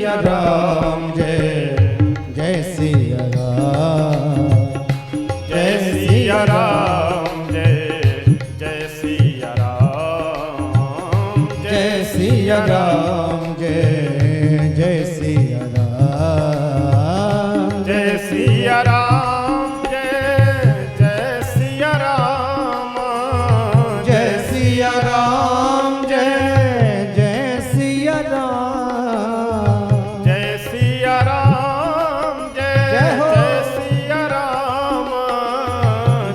सिया राम जय जय सिया राम जय सिया राम जय जय सिया राम जय सिया राम जय जय सिया राम जय सिया राम जय जय सिया राम जय सिया राम जय जय सिया राम जय सिया राम जय जय हो। जय सिया राम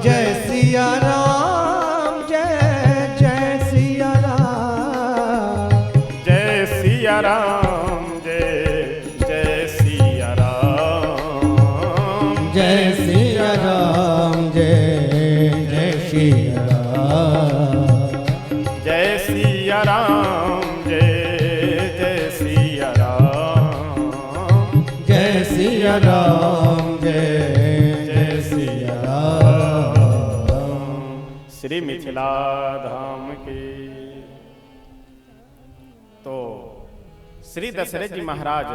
जय सिया राम जय जय सिया राम जय सिया राम जय जय सिया राम जय सिया राम जय जय सिया राम जय सिया राम जय जय सिया राम जय सिया राम जय जय सिया राम श्री मिथिला धाम की। तो श्री दशरथ जी महाराज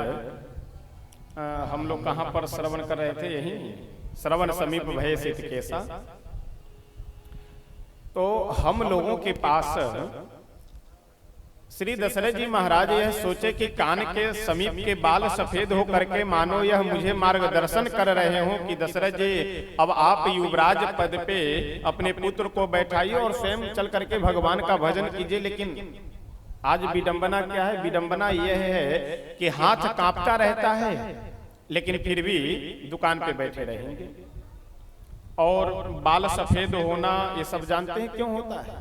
हम लोग कहाँ पर श्रवण कर रहे थे, यही श्रवण समीप भय सित केसा। तो हम लोगों के पास श्री दशरथ जी महाराज यह सोचे कि कान के समीप के बाल सफेद हो करके मानो यह मुझे मार्गदर्शन कर रहे हो कि दशरथ जी अब आप युवराज पद पे अपने पुत्र को बैठाइए और स्वयं चल करके भगवान का भजन कीजिए। लेकिन आज विडंबना क्या है? विडंबना यह है कि हाथ कांपता रहता है लेकिन फिर भी दुकान पे बैठे रहेंगे। और बाल सफेद होना ये सब जानते हैं क्यों होता है?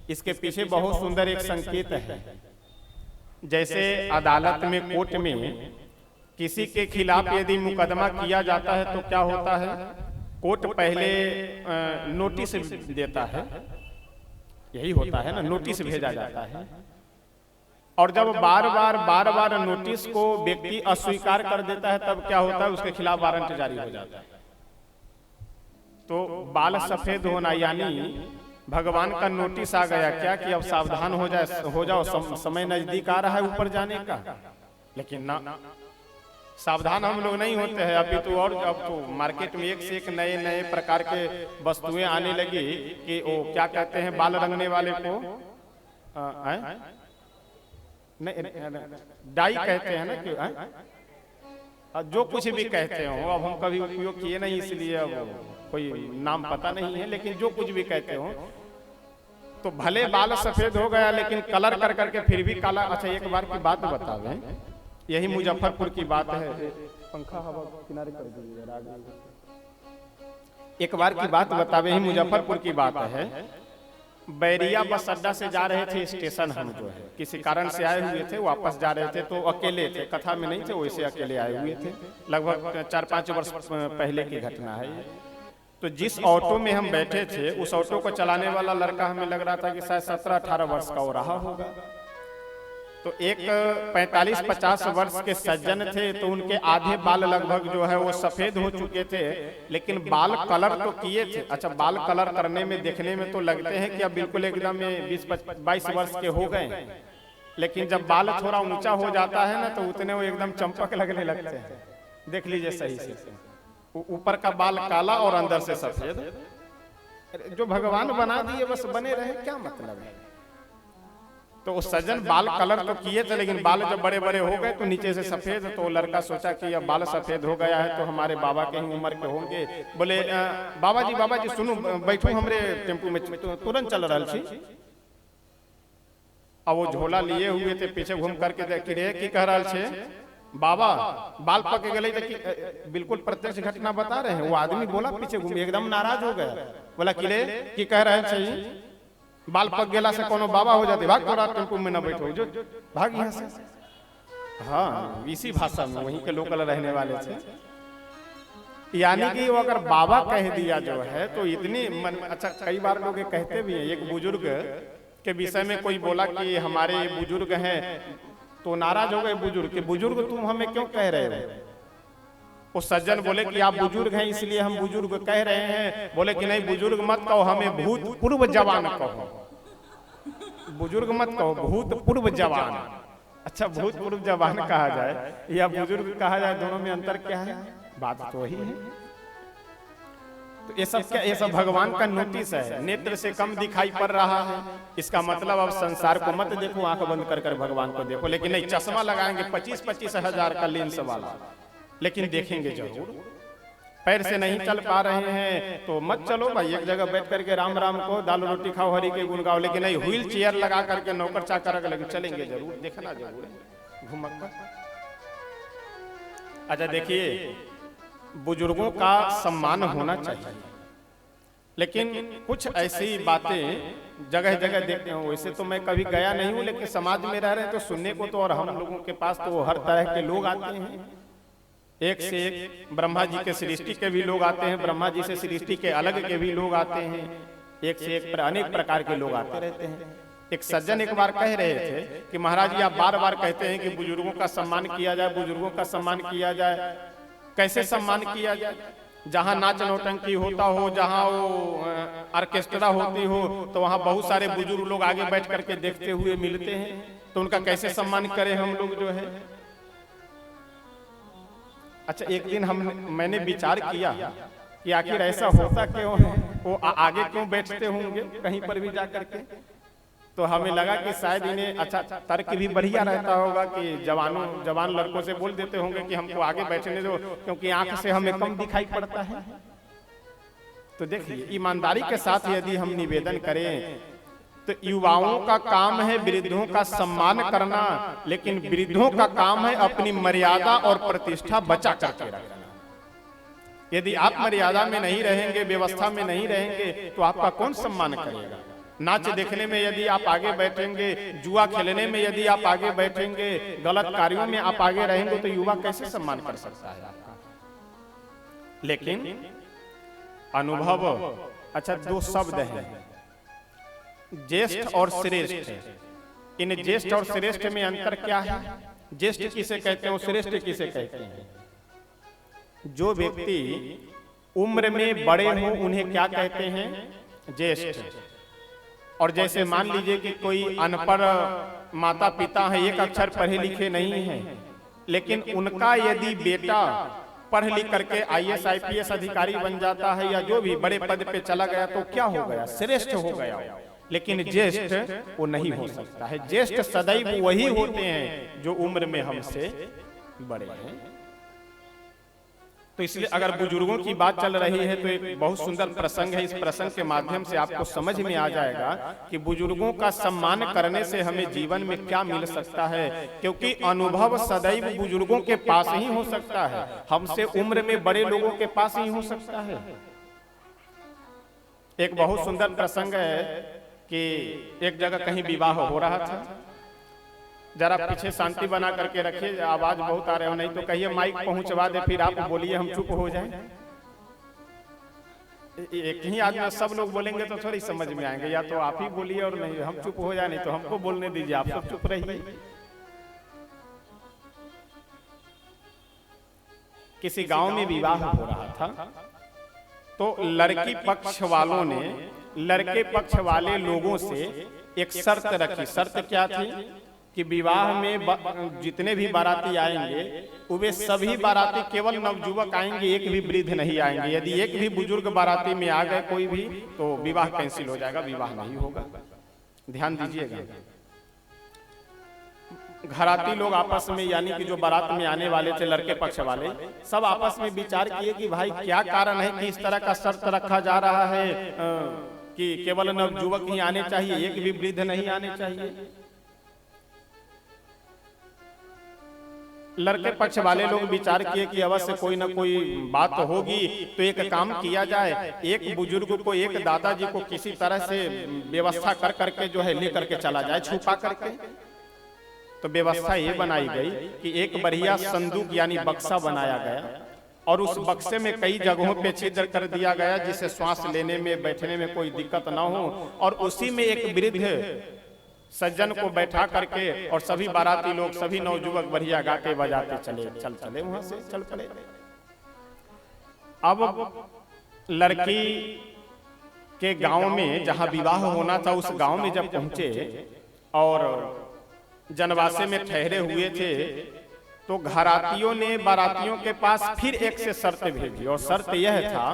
इसके पीछे बहुत सुंदर एक संकेत है। जैसे अदालत में, कोर्ट में किसी के खिलाफ यदि मुकदमा किया जाता है तो क्या होता है? कोर्ट पहले नोटिस देता है, यही होता है ना, नोटिस भेजा जाता है। और जब बार बार नोटिस को व्यक्ति अस्वीकार कर देता है तब क्या होता है? उसके खिलाफ वारंट जारी हो जाता है। तो बाल सफेद होना यानी भगवान का नोटिस आ गया क्या कि अब सावधान हो जाओ, समय नजदीक आ रहा है ऊपर जाने का। लेकिन ना, सावधान हम लोग नहीं होते हैं। अभी तो और अब तो मार्केट में एक से एक नए नए प्रकार के वस्तुएं आने लगी कि वो क्या कहते हैं, बाल रंगने वाले को डाई कहते हैं ना, कि जो कुछ भी कहते हो। अब हम कभी उपयोग किए नहीं इसलिए अब कोई नाम पता नहीं है, लेकिन जो कुछ भी कहते हो तो भले बाल सफेद हो गया लेकिन कलर कर करके फिर भी काला। अच्छा, एक बार की बात बतावे, यही मुजफ्फरपुर की बात है। पंखा हवा किनारे कर दीजिए। एक बार की बात बतावे, ही मुजफ्फरपुर की बात है। बैरिया बस अड्डा से जा रहे थे स्टेशन, हम जो है किसी कारण से आए हुए थे, वापस जा रहे थे। तो अकेले थे, कथा में नहीं थे, वैसे अकेले आए हुए थे। लगभग 4-5 वर्ष पहले की घटना है। तो जिस ऑटो में हम बैठे थे उस ऑटो को चलाने वाला लड़का हमें लग रहा था कि शायद 17-18 वर्ष का हो रहा होगा। तो एक 45-50 वर्ष के सज्जन थे, तो उनके आधे बाल लगभग जो है वो सफेद हो चुके थे, लेकिन बाल कलर तो किए थे। अच्छा, बाल कलर करने में, देखने में तो लगते हैं कि अब बिल्कुल एकदम 20-22 वर्ष के हो गए, लेकिन जब बाल थोड़ा ऊंचा हो जाता है ना तो उतने वो एकदम चंपक लगने लगते हैं। देख लीजिए सही से, ऊपर का बाल काला और अंदर से सफेद। जो भगवान बना दिए बस बने रहे, क्या मतलब है? तो उस सज्जन बाल कलर तो किए थे, लेकिन बाल जब बड़े बड़े हो गए तो नीचे से सफेद। तो लड़का सोचा कि अब बाल सफेद हो गया है तो हमारे बाबा के ही उम्र के होंगे। बोले बाबा जी सुनो, बैठो हमरे टेम्पू में, तुरंत चल रहा छी। अब वो झोला लिए हुए थे, पीछे घूम करके देखी रे की कह रहा छे, बाबा बाल पक गए। बिल्कुल प्रत्यक्ष घटना बता रहे हैं। वो आदमी बोला पीछे घूम, एकदम नाराज हो गया। बोला किले की कह रहे हैं, बाल पक गेला से कोनो बाबा हो जाते, भाग थोड़ा टेम्पू में न बैठो, जो भाग यहाँ से। हाँ, इसी भाषा में वहीं के लोकल रहने वाले थे। यानी कि वो अगर बाबा कह दिया जो है तो इतनी मन। अच्छा, कई बार लोग ये कहते भी हैं। एक बुजुर्ग के विषय में कोई बोला कि हमारे बुजुर्ग हैं, तो नाराज हो गए बुजुर्ग के, बुजुर्ग तुम हमें क्यों कह रहे हो? वो सज्जन बोले कि आप बुजुर्ग हैं इसलिए हम बुजुर्ग कह रहे हैं। बोले कि नहीं, बुजुर्ग मत कहो, हमें भूतपूर्व जवान कहो। बुजुर्ग मत कहो, भूतपूर्व जवान। अच्छा, भूतपूर्व जवान कहा जाए या बुजुर्ग कहा जाए, दोनों में अंतर क्या है? बात तो वही है। तो ये सब क्या, ये सब भगवान का नोटिस है। नेत्र से कम दिखाई पड़ रहा है, इसका मतलब अब संसार को मत देखो, आंख बंद कर कर भगवान को देखो। लेकिन नहीं, चश्मा लगाएंगे 25-25 हजार का लेंस वाला, लेकिन देखेंगे जरूर। पैर से नहीं चल पा रहे हैं तो मत चलो भाई, एक जगह बैठ करके राम राम को, दाल रोटी खाओ, हरि के गुण गाओ। लेकिन नहीं, व्हील चेयर लगा करके नौकर चाकर लगे चलेंगे जरूर, देखना जरूर है घुमक कर। अच्छा देखिए, बुजुर्गों का सम्मान होना चाहिए, लेकिन कुछ ऐसी बातें जगह जगह देखते हो। वैसे तो मैं कभी गया नहीं हूँ, लेकिन समाज में रह रहे हैं तो सुनने को तो, और हम लोगों के पास तो हर तरह के लोग आते हैं, एक से एक। ब्रह्मा जी के सृष्टि के भी लोग आते हैं, ब्रह्मा जी से सृष्टि के अलग के भी लोग आते हैं, एक से एक अनेक प्रकार के लोग आते रहते हैं। एक सज्जन एक बार कह रहे थे कि महाराज जी, आप बार बार कहते हैं कि बुजुर्गों का सम्मान किया जाए, बुजुर्गों का सम्मान किया जाए। कैसे सम्मान किया जाए? जहाँ नाच नौटंकी होता हो, जहाँ वो ऑर्केस्ट्रा होती हो, तो वहाँ बहुत सारे बुजुर्ग लोग आगे बैठ करके देखते हुए मिलते हैं, तो उनका कैसे सम्मान करें हम लोग जो है। अच्छा, एक दिन मैंने विचार किया कि आखिर ऐसा होता क्यों है, वो आगे क्यों बैठते होंगे कहीं पर भी जा करके। तो हमें लगा कि शायद इन्हें अच्छा तर्क भी बढ़िया रहता होगा कि जवान लड़कों से बोल देते होंगे कि हमको आगे बैठने दो, क्योंकि आंख से हमें कम दिखाई पड़ता है। तो देखिए, ईमानदारी के साथ यदि हम निवेदन करें तो युवाओं का काम है वृद्धों का सम्मान करना, लेकिन वृद्धों का काम है अपनी मर्यादा और प्रतिष्ठा बचा करके रखना। यदि आप मर्यादा में नहीं रहेंगे, व्यवस्था में नहीं रहेंगे, तो आपका कौन सम्मान करेगा? नाच देखने में यदि आप आगे बैठेंगे, जुआ खेलने में यदि आप आगे बैठेंगे, गलत कार्यों में आप आगे रहेंगे, तो युवा कैसे सम्मान कर सकता है आपका? लेकिन अनुभव, अच्छा दो शब्द हैं, ज्येष्ठ और श्रेष्ठ। इन ज्येष्ठ और श्रेष्ठ में अंतर क्या है? ज्येष्ठ किसे कहते हैं, श्रेष्ठ किसे कहते हैं? जो व्यक्ति उम्र में बड़े हों उन्हें क्या कहते हैं? ज्येष्ठ। और जैसे मान लीजिए कि कोई अनपढ़ माता पिता है, एक अक्षर पढ़े लिखे नहीं है, लेकिन उनका यदि बेटा पढ़ लिख करके IAS IPS अधिकारी बन जाता है या जो भी बड़े पद पे चला गया, तो क्या हो गया? श्रेष्ठ हो गया। लेकिन ज्येष्ठ वो नहीं हो सकता है। ज्येष्ठ सदैव वही होते हैं जो उम्र में हमसे बड़े हैं। तो इसलिए अगर बुजुर्गों की बात चल रही है तो एक बहुत सुंदर प्रसंग है। इस प्रसंग के माध्यम से आपको समझ में आ जाएगा कि बुजुर्गों का सम्मान करने से हमें जीवन में क्या मिल सकता है, क्योंकि अनुभव सदैव बुजुर्गों के पास ही हो सकता है, हमसे उम्र में बड़े लोगों के पास ही हो सकता है। एक बहुत सुंदर प्रसंग है कि एक जगह कहीं विवाह हो रहा था। जरा पीछे शांति बना करके रखिए, आवाज बहुत आ रहे हो, नहीं तो कहिए माइक पहुंचवा दे, फिर आप बोलिए हम चुप हो जाएं। एक ही आदमी सब लोग बोलेंगे तो थोड़ी समझ में आएंगे, या तो आप ही बोलिए और नहीं हम चुप हो जाए, नहीं तो हमको बोलने दीजिए, आप सब चुप रहिए। किसी गांव में विवाह हो रहा था, तो लड़की पक्ष वालों ने लड़के पक्ष वाले लोगों से एक शर्त रखी। शर्त क्या थी कि विवाह में जितने भी बाराती आएंगे वे सभी बाराती केवल नवजुवक आएंगे, एक भी वृद्ध नहीं आएंगे। यदि एक भी बुजुर्ग बाराती में आ गए कोई भी, तो विवाह कैंसिल हो जाएगा, विवाह नहीं होगा। ध्यान दीजिएगा। घराती लोग आपस में, यानी कि जो बारात में आने वाले थे लड़के पक्ष वाले, सब आपस में विचार किए कि भाई क्या कारण है कि इस तरह का शर्त रखा जा रहा है कि केवल नवजुवक ही आने चाहिए, एक भी वृद्ध नहीं आने चाहिए। लड़के पक्ष वाले लोग विचार किए कि अवश्य कोई ना कोई बात होगी, तो एक काम किया जाए, एक बुजुर्ग को, एक दादाजी को किसी तरह से व्यवस्था कर करके जो है लेकर के चला जाए, छुपा करके। तो व्यवस्था ये बनाई गई कि एक बढ़िया संदूक यानी बक्सा बनाया गया, और उस बक्से में कई जगहों पे छिद्र कर दिया गया जिससे श्वास लेने में बैठने में कोई दिक्कत ना हो, और उसी में एक वृद्ध सज्जन को बैठा करके और सभी बाराती लोग, सभी नवजुवक बढ़िया गाते बजाते चले वहां से चल पड़े। अब लड़की के गांव में जहां विवाह होना था, उस गांव में जब पहुंचे और जनवासे में ठहरे हुए थे तो घरातियों ने बारातियों के पास फिर एक से शर्त भेजी, और शर्त यह था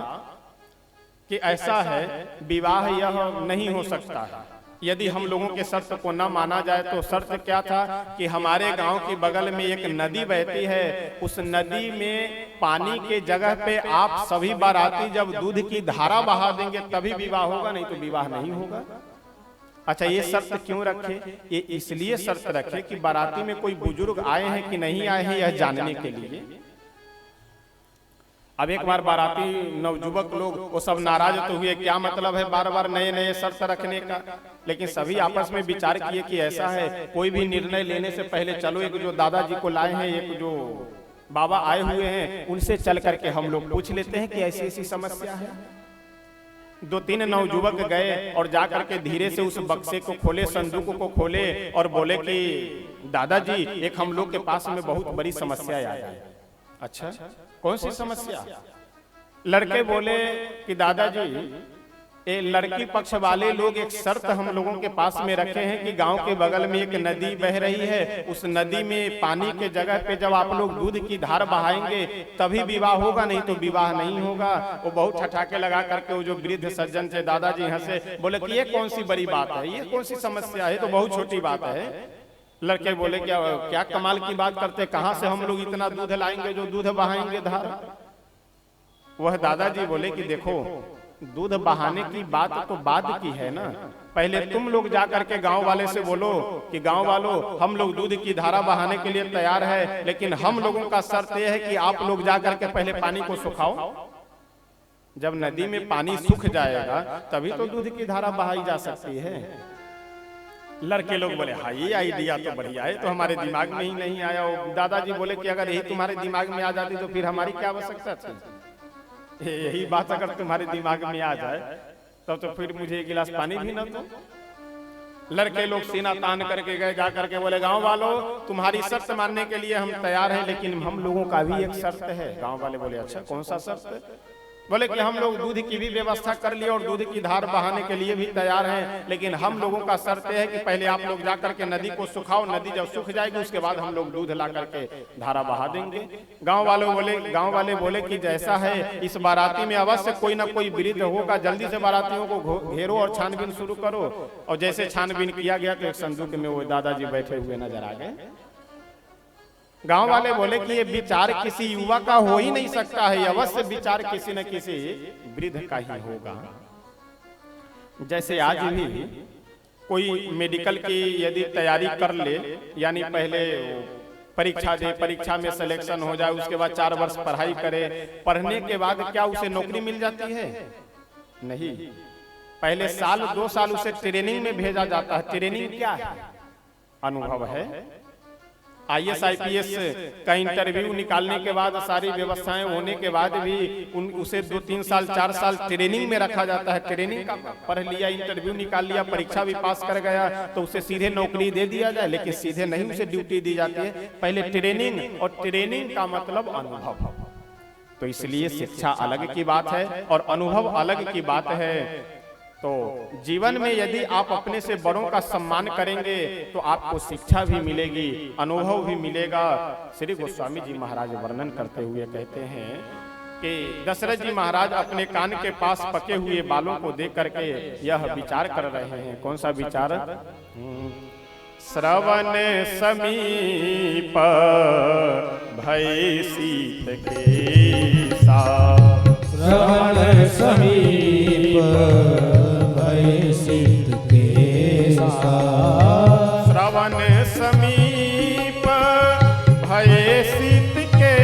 कि ऐसा है, विवाह यह नहीं हो सकता है यदि हम लोगों के शर्त को न माना जाए। तो शर्त क्या था कि हमारे गांव के बगल में एक नदी बहती है, उस नदी में पानी के जगह पे आप सभी बाराती जब दूध की धारा बहा देंगे तभी विवाह होगा, नहीं तो विवाह नहीं होगा। अच्छा, ये शर्त क्यों रखे? ये इसलिए शर्त रखे कि बाराती में कोई बुजुर्ग आए हैं कि नहीं आए हैं यह जानने के लिए। अब एक बार बाराती नवजुवक लोग वो सब नाराज तो हुए, क्या मतलब है बार बार नए नए शर्त रखने का। लेकिन सभी आपस में विचार किए कि ऐसा है, कोई भी निर्णय लेने से पहले चलो एक जो दादाजी को लाए हैं, एक जो बाबा आए हुए हैं, उनसे चल करके हम लोग पूछ लेते हैं कि ऐसी ऐसी समस्या है। 2-3 नवजुवक गए और जाकर के धीरे से उस बक्से को खोले, संदूक को खोले और बोले कि दादाजी एक हम लोग के पास में बहुत बड़ी समस्या आई है। अच्छा, कौन सी समस्या? लड़के बोले कि दादाजी ये लड़की पक्ष वाले लोग एक शर्त हम लोगों के पास में रखे हैं कि गांव के बगल में एक नदी बह रही है, उस नदी में पानी के जगह पे जब आप लोग दूध की धार बहाएंगे तभी विवाह होगा, नहीं तो विवाह नहीं होगा। वो बहुत ठठाके लगा करके वो जो वृद्ध सज्जन थे दादाजी हंसे, बोले कि ये कौन सी बड़ी बात है, ये कौन सी समस्या है, तो बहुत छोटी बात है। लड़के बोले क्या क्या कमाल की बात करते, कहां से हम लोग इतना दूध लाएंगे जो दूध बहाएंगे धार। वह दादाजी बोले कि देखो, दूध बहाने की बात तो बाद की है ना, पहले तुम लोग जाकर के गांव वाले से बोलो कि गांव वालों हम लोग दूध की धारा बहाने के लिए तैयार है, लेकिन हम लोगों का शर्त यह है कि आप लोग जाकर के पहले पानी को सुखाओ। जब नदी में पानी सूख जाएगा तभी तो दूध की धारा बहाई जा सकती है। लड़के लोग बोले हाँ ये आइडिया तो बढ़िया है, तो हमारे दिमाग में ही नहीं आया। दादाजी बोले कि अगर यही तुम्हारे दिमाग में आ जाती तो फिर हमारी क्या आवश्यकता थी, यही बात अगर तुम्हारे दिमाग में आ जाए तब तो फिर मुझे एक गिलास पानी भी ना दो। लड़के लोग सीना तान करके गए, जा करके बोले गांव वालों तुम्हारी शर्त मानने के लिए हम तैयार हैं, लेकिन हम लोगों का भी एक शर्त है। गांव वाले बोले अच्छा कौन सा शर्त है? बोले कि हम लोग दूध की भी व्यवस्था कर लिए और दूध की धार बहाने के लिए भी तैयार हैं, लेकिन हम लोगों का शर्त है कि पहले आप लोग जाकर के नदी को सुखाओ, नदी जब सूख जाएगी उसके बाद हम लोग दूध ला करके धारा बहा देंगे। गांव वाले बोले कि जैसा है इस बाराती में अवश्य कोई ना कोई वृद्ध होगा, जल्दी से बारातियों को घेरो और छानबीन शुरू करो। और जैसे छानबीन किया गया तो एक संदूक में वो दादाजी बैठे हुए नजर आ गए। गांव वाले बोले कि ये विचार किसी युवा का हो ही नहीं सकता है, अवश्य विचार किसी न किसी वृद्ध का ही होगा। जैसे आज भी कोई मेडिकल की यदि तैयारी कर ले, यानी पहले परीक्षा दे, परीक्षा में सिलेक्शन हो जाए, उसके बाद 4 वर्ष पढ़ाई करे, पढ़ने के बाद क्या उसे नौकरी मिल जाती है? नहीं, पहले 1-2 साल उसे ट्रेनिंग में भेजा जाता है। ट्रेनिंग क्या है? अनुभव है। IAS IPS का इंटरव्यू निकालने के बाद सारी व्यवस्थाएं होने के बाद भी उसे 2-3 साल 4 साल ट्रेनिंग में रखा जाता है। ट्रेनिंग का पढ़ लिया, इंटरव्यू निकाल लिया, परीक्षा भी पास कर गया तो उसे सीधे नौकरी दे दिया जाए, लेकिन सीधे नहीं उसे ड्यूटी दी जाती है, पहले ट्रेनिंग। और ट्रेनिंग का मतलब अनुभव। तो इसलिए शिक्षा अलग की बात है और अनुभव अलग की बात है। तो जीवन में यदि आप अपने से बड़ों का सम्मान करेंगे तो आपको शिक्षा भी मिलेगी, अनुभव भी मिलेगा। श्री गोस्वामी जी महाराज वर्णन करते हुए कहते हैं कि दशरथ जी महाराज अपने कान के पास पके हुए बालों को देख करके यह विचार कर रहे हैं। कौन सा विचार? श्रवण समीप भय शीत के श्रवण समीप भय शीत के श्रवण समीप भय शीत के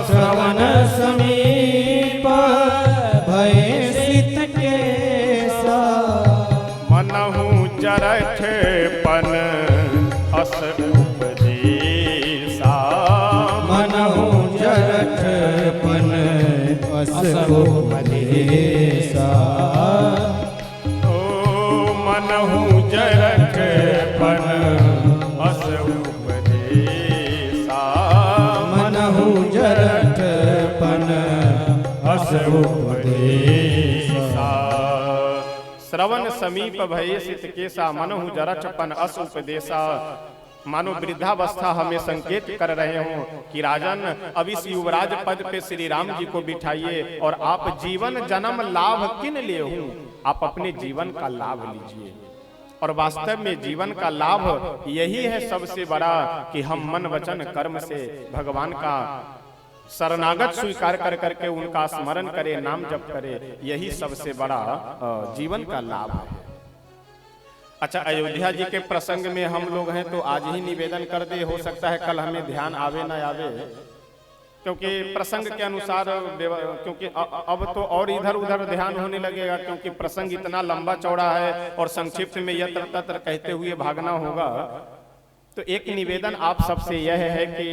श्रवण समीप भय शीत के मनहु जरठ पन अस उपदेशा मनहु जरठ पन अस उपदेशा मनहु जरठ पन अस उपदेशा मनहु जरठ पन अस उपदेशा श्रवण समीप भये सित केसा मनहु जरठपन अस उपदेशा। मानो वृद्धावस्था हमें संकेत कर रहे हो कि राजन अब इस युवराज पद पे श्री राम जी को बिठाइए और आप जीवन जन्म लाभ किन लिए हूं, आप अपने जीवन का लाभ लीजिए। और वास्तव में जीवन का लाभ यही है सबसे बड़ा कि हम मन वचन कर्म से भगवान का शरणागत स्वीकार कर करके उनका स्मरण करें, नाम जप करें, यही सबसे बड़ा जीवन का लाभ है। अच्छा, अयोध्या जी के प्रसंग में हम लोग हैं तो आज ही निवेदन कर दे, हो सकता है कल हमें ध्यान आवे ना आवे, क्योंकि प्रसंग के अनुसार, क्योंकि अब तो और इधर उधर ध्यान होने लगेगा, क्योंकि प्रसंग इतना लंबा चौड़ा है और संक्षिप्त में यत्र तत्र कहते हुए भागना होगा। तो एक निवेदन आप सबसे यह है कि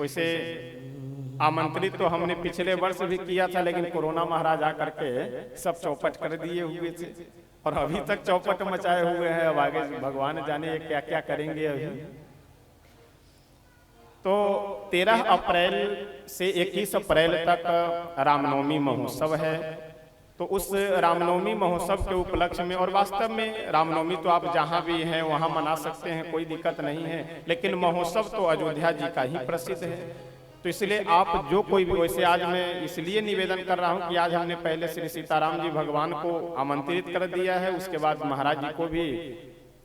वैसे आमंत्रित तो हमने पिछले वर्ष भी किया था, लेकिन कोरोना महाराज आकर के सब चौपट कर दिए हुए थे और अभी तक चौपट मचाए हुए हैं। अब आगे भगवान जाने क्या क्या करेंगे। अभी तो 13 अप्रैल से 21 अप्रैल तक रामनवमी महोत्सव है। तो उस रामनवमी महोत्सव के उपलक्ष्य में, और वास्तव में रामनवमी तो आप जहां भी हैं वहां मना सकते हैं, कोई दिक्कत नहीं है, लेकिन महोत्सव तो अयोध्या जी का ही प्रसिद्ध है। तो इसलिए आप जो कोई भी, वैसे आज मैं इसलिए निवेदन कर रहा हूं कि आज हमने पहले श्री सीताराम जी भगवान को आमंत्रित कर दिया है, उसके बाद महाराज जी को भी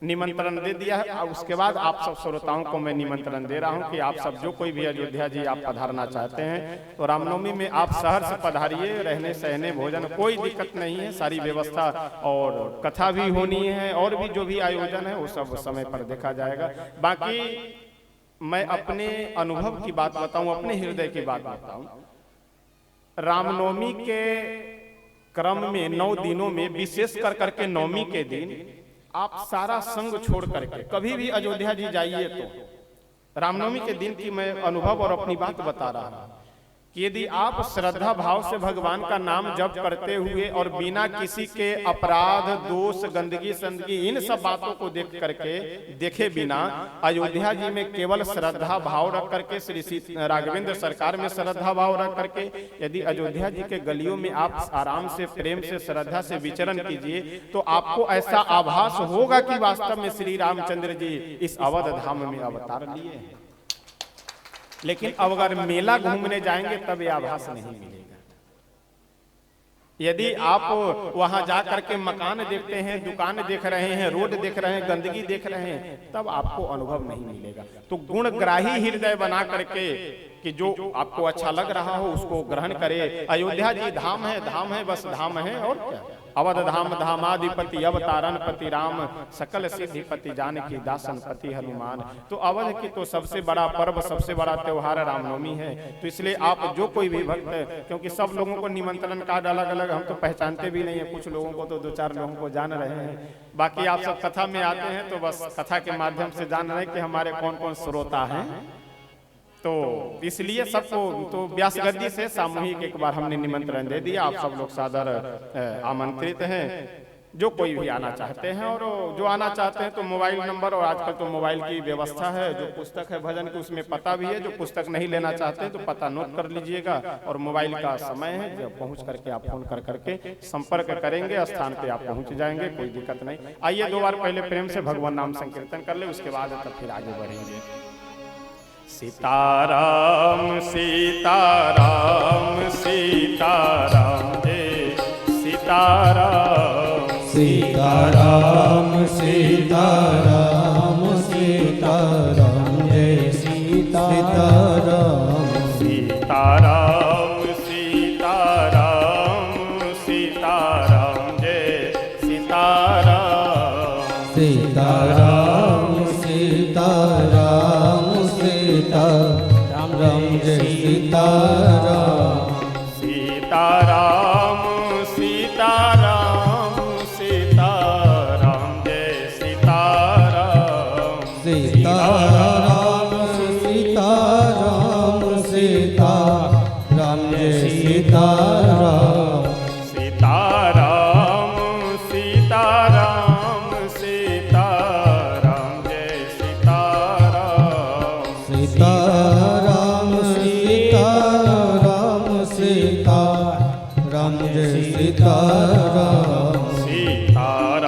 निमंत्रण दे दिया है, और उसके बाद आप सब श्रोताओं को मैं निमंत्रण दे रहा हूं कि आप सब जो कोई भी अयोध्या जी आप पधारना चाहते हैं तो रामनवमी में आप शहर से पधारिए। रहने सहने भोजन कोई दिक्कत नहीं है, सारी व्यवस्था, और कथा भी होनी है, और भी जो भी आयोजन है वो सब समय पर देखा जाएगा। बाकी मैं अपने अनुभव की बात बताऊं, अपने हृदय की बात बताऊं। रामनवमी के क्रम में 9 दिनों में, विशेष कर करके नवमी के दिन आप सारा संग छोड़ करके कभी भी अयोध्या जी जाइए तो रामनवमी के दिन की मैं अनुभव और अपनी बात बता रहा हूं कि यदि आप श्रद्धा भाव से भगवान का नाम जप करते हुए और बिना किसी के अपराध, दोष, गंदगी संदगी इन सब बातों को देखे बिना अयोध्या जी में केवल श्रद्धा भाव रख करके, श्री राघवेंद्र सरकार में श्रद्धा भाव रख करके यदि अयोध्या जी के गलियों में आप आराम से, प्रेम से, श्रद्धा से विचरण कीजिए तो आपको ऐसा आभास होगा कि वास्तव में श्री रामचंद्र जी इस अवध धाम में अवतार लिए हैं। लेकिन अब अगर मेला घूमने जाएंगे तब ये आभास नहीं मिलेगा। यदि आप वहां जाकर के मकान देखते हैं, दुकान देख रहे हैं, रोड देख रहे हैं, गंदगी देख रहे हैं, तब आपको अनुभव नहीं मिलेगा। तो गुणग्राही हृदय बना करके कि जो आपको अच्छा लग रहा हो उसको ग्रहण करे। अयोध्या जी धाम है, बस धाम है, और क्या। अवध धाम धामाधिपति अवतारण पति राम, सकल सिद्धिपति जानकी दासन पति हनुमान। तो अवध की तो सबसे बड़ा पर्व, सबसे बड़ा त्योहार रामनवमी है। तो इसलिए आप जो कोई भी भक्त, क्योंकि सब लोगों को निमंत्रण कार्ड अलग अलग हम तो पहचानते भी नहीं है, कुछ लोगों को तो 2-4 लोगों को जान रहे हैं, बाकी आप सब कथा में आते हैं तो बस कथा के माध्यम से जान रहे हैं कि हमारे कौन कौन श्रोता हैं। तो इसलिए सबको तो व्यास गद्दी से सामूहिक एक बार हमने निमंत्रण दे दिया। आप सब लोग सादर आमंत्रित हैं, जो कोई भी आना चाहते हैं। और जो आना चाहते हैं तो मोबाइल नंबर, और आजकल तो मोबाइल की व्यवस्था है, जो पुस्तक है भजन की उसमें पता भी है। जो पुस्तक नहीं लेना चाहते तो पता नोट कर लीजिएगा, और मोबाइल का समय है, जब पहुंच करके आप फोन कर करके संपर्क करेंगे, स्थान पे आप पहुंच जाएंगे, कोई दिक्कत नहीं। आइए 2 बार पहले प्रेम से भगवान नाम संकीर्तन कर ले, उसके बाद तब फिर आगे बढ़ेंगे। सीताराम सीताराम सीताराम जय सीताराम, सीताराम सीताराम सीताराम जय सीताराम, सीताराम सीताराम सीताराम जय सीताराम, सीताराम सीताराम सीताराम जय सीताराम, सीताराम सीताराम सीताराम जय सीताराम, सीताराम सीताराम सीताराम जय सीताराम, सीताराम सीताराम सीताराम जय सीताराम, सीताराम सीताराम सीताराम जय सीताराम, सीताराम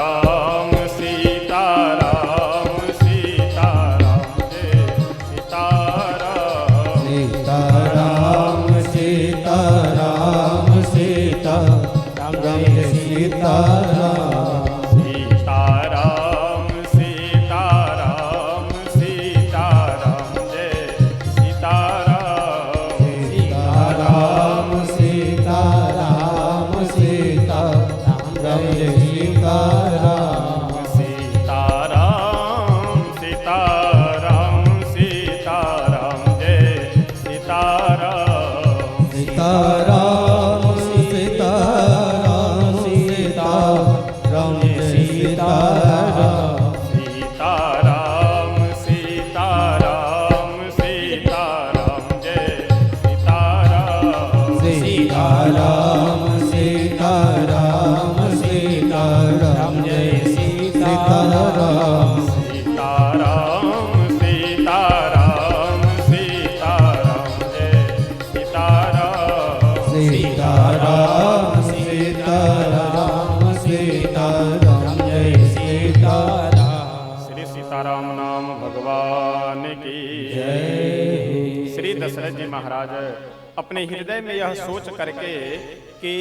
राम भगवान की जय। श्री दशरथ जी महाराज अपने हृदय में यह सोच करके कि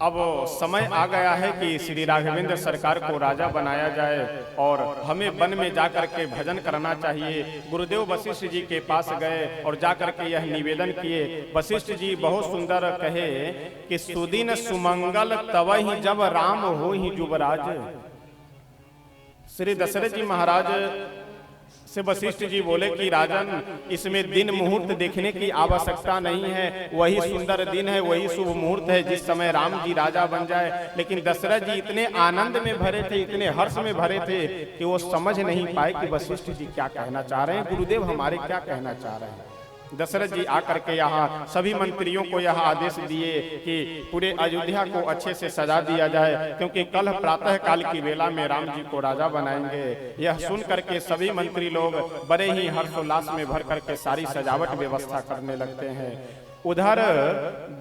अब समय आ गया है कि श्री राघवेंद्र सरकार को राजा बनाया जाए और हमें वन में जाकर के भजन करना चाहिए। गुरुदेव वशिष्ठ जी के पास गए और जाकर के यह निवेदन किए। वशिष्ठ जी बहुत सुंदर कहे कि सुदिन सुमंगल तब ही जब राम हो ही युवराज। श्री दशरथ जी महाराज से वशिष्ठ जी बोले कि राजन, इसमें दिन मुहूर्त देखने की आवश्यकता नहीं है, वही सुंदर दिन है, वही शुभ मुहूर्त है जिस समय राम जी राजा बन जाए। लेकिन दशरथ जी इतने आनंद में भरे थे, इतने हर्ष में भरे थे कि वो समझ नहीं पाए कि वशिष्ठ जी क्या कहना चाह रहे हैं, गुरुदेव हमारे क्या कहना चाह रहे हैं। दशरथ जी आकर के यहाँ सभी मंत्रियों को यह आदेश दिए कि पूरे अयोध्या को अच्छे से सजा दिया जाए, क्योंकि कल प्रातः काल की वेला में राम जी को राजा बनाएंगे। यह सुन करके सभी मंत्री लोग बड़े ही हर्षोल्लास में भर करके सारी सजावट व्यवस्था करने लगते हैं। उधर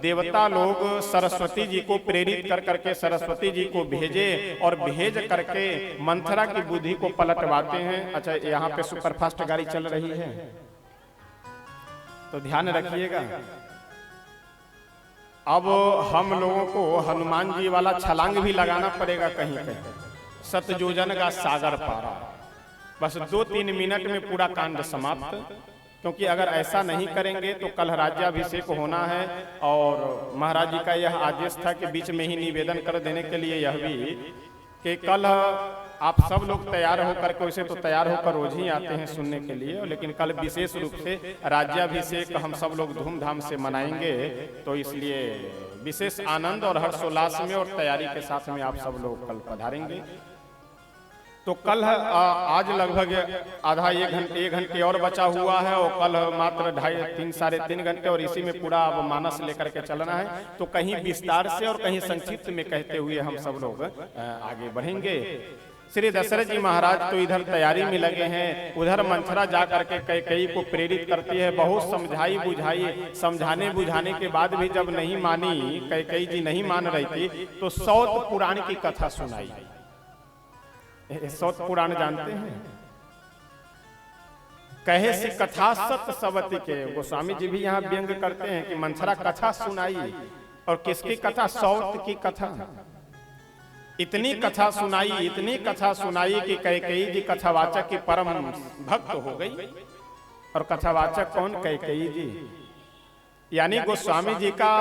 देवता लोग सरस्वती जी को प्रेरित कर करके सरस्वती जी को भेजे और भेज करके मंथरा की बुद्धि को पलटवाते हैं। अच्छा, यहाँ पे सुपरफास्ट गाड़ी चल रही है तो ध्यान रखिएगा। अब हम लोगों को हनुमान जी वाला छलांग भी लगाना पड़ेगा कहीं कहीं। सतयोजन का सागर पारा, बस 2-3 मिनट में पूरा कांड समाप्त। क्योंकि अगर ऐसा नहीं करेंगे तो कल राज्याभिषेक होना है और महाराज जी का यह आदेश था कि बीच में ही निवेदन कर देने के लिए यह भी कि कल आप सब लोग तैयार होकर के, वैसे तो तैयार होकर रोज ही आते हैं सुनने के लिए, लेकिन कल विशेष रूप से राज्याभिषेक हम सब लोग धूमधाम से मनाएंगे, तो इसलिए विशेष आनंद और हर्षोल्लास में और तैयारी के साथ में आप सब लोग कल पधारेंगे। तो कल आज लगभग आधा 1 घंटे और बचा हुआ है और कल मात्र 2.5, 3, 3.5 घंटे, और इसी में पूरा अब मानस लेकर के चलना है। तो कहीं विस्तार से और कहीं संक्षिप्त में कहते हुए हम सब लोग आगे बढ़ेंगे। श्री दशरथ जी महाराज तो इधर तैयारी में लगे हैं, उधर मंथरा जा करके कैकेयी को प्रेरित करती है। बहुत समझाई बुझाई, समझाने बुझाने के बाद भी जब नहीं मानी, कैकेयी जी नहीं मान रही थी, तो सौत पुराण की कथा सुनाई। सौत पुराण जानते हैं? कहे से कथा सत्य सवती के गोस्वामी जी भी यहाँ व्यंग करते हैं कि मंथरा कथा सुनाई। और किसकी कथा? सौत की कथा। इतनी कथा सुनाई, इतनी कथा सुनाई कि कैकेयी जी कथावाचक की परम भक्त हो गई। और कथावाचक कौन? कैकेयी जी। यानी गोस्वामी जी का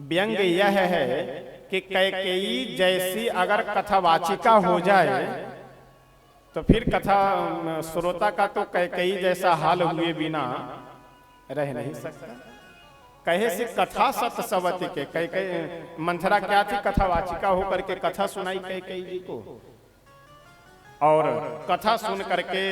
व्यंग यह है कि कैकेयी जैसी अगर कथावाचिका हो जाए तो फिर कथा श्रोता का तो कैकेयी जैसा हाल हुए बिना रह नहीं सकता। कहे से कथा सत्य सवती के, कैकेयी मंथरा क्या थी? कथावाचिका होकर के कथा सुनाई कैकेयी जी को। और कथा सुन करके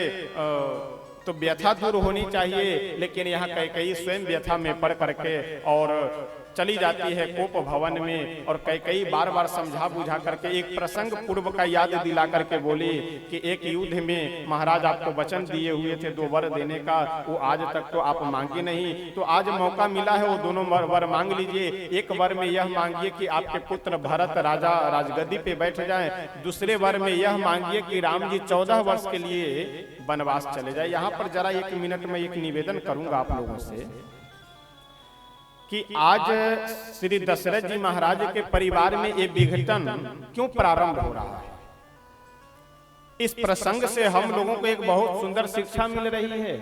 तो व्यथा दूर होनी चाहिए, लेकिन यहाँ कैकेयी स्वयं व्यथा में पड़ करके और चली जाती है कोप भवन में। और कैकेयी बार बार समझा बुझा करके एक प्रसंग पूर्व का याद दिला करके बोली कि एक युद्ध में महाराज आपको वचन दिए हुए थे 2 वर देने का, वो आज तक तो आप मांगे नहीं, तो आज मौका मिला है, वो दोनों वर मांग लीजिए। एक वर में यह मांगिए कि आपके पुत्र भरत राजा राजगद्दी पे बैठ जाए, दूसरे वर में यह मांगिए कि राम जी 14 वर्ष के लिए वनवास चले जाए। यहाँ पर जरा 1 मिनट में एक निवेदन करूंगा आप लोगों से कि आज श्री दशरथ जी महाराज के परिवार में ये विघटन क्यों प्रारंभ हो रहा है। इस प्रसंग से हम लोगों को एक बहुत सुंदर शिक्षा मिल रही है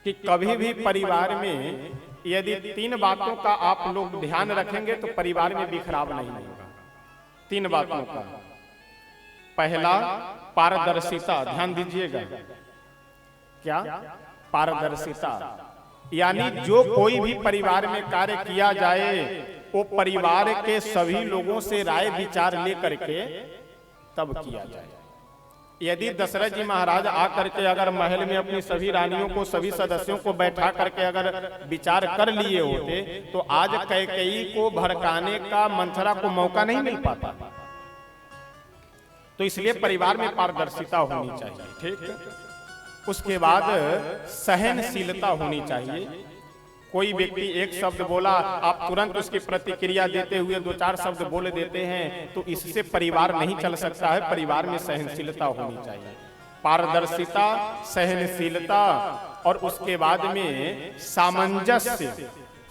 कि कभी भी परिवार में यदि 3 बातों का आप लोग ध्यान रखेंगे तो परिवार में बिखराव नहीं होगा। 3 बातों का। पहला, पारदर्शिता। ध्यान दीजिएगा, क्या? पारदर्शिता। यानी जो कोई भी परिवार में कार्य किया जाए वो परिवार के सभी लोगों से राय विचार लेकर के तब किया जाए। यदि दशरथ जी महाराज आकर के अगर महल में अपनी सभी रानियों को, सभी सदस्यों को बैठा करके अगर विचार कर लिए होते तो आज कैकेयी को भड़काने का मंथरा को मौका नहीं मिल पाता। तो इसलिए परिवार में पारदर्शिता होनी चाहिए। ठीक। उसके बाद सहनशीलता होनी चाहिए। कोई व्यक्ति एक शब्द बोला, आप तुरंत उसकी प्रतिक्रिया देते हुए 2-4 शब्द बोल देते हैं, तो इससे परिवार नहीं चल सकता है। परिवार में सहनशीलता होनी चाहिए, पारदर्शिता, सहनशीलता, और उसके बाद में सामंजस्य।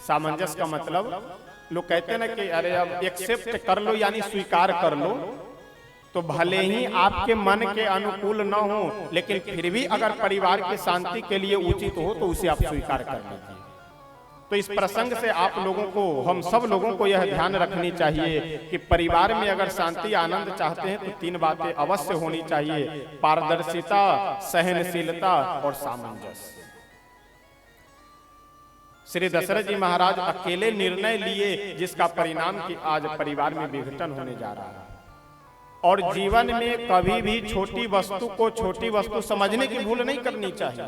सामंजस्य का मतलब लोग कहते हैं ना कि अरे अब एक्सेप्ट कर लो, यानी स्वीकार कर लो। तो भले ही आपके मन के अनुकूल न हो, लेकिन फिर भी अगर परिवार की शांति के लिए उचित हो तो उसे आप स्वीकार कर लीजिए। तो इस प्रसंग से आप लोगों को, हम सब लोगों को यह ध्यान रखनी चाहिए कि परिवार में अगर शांति आनंद चाहते हैं तो 3 बातें अवश्य होनी चाहिए: पारदर्शिता, सहनशीलता और सामंजस्य। श्री दशरथ जी महाराज अकेले निर्णय लिए, जिसका परिणाम कि आज परिवार में विघटन होने जा रहा है। और जीवन में कभी भी छोटी वस्तु को छोटी वस्तु समझने की भूल नहीं करनी चाहिए।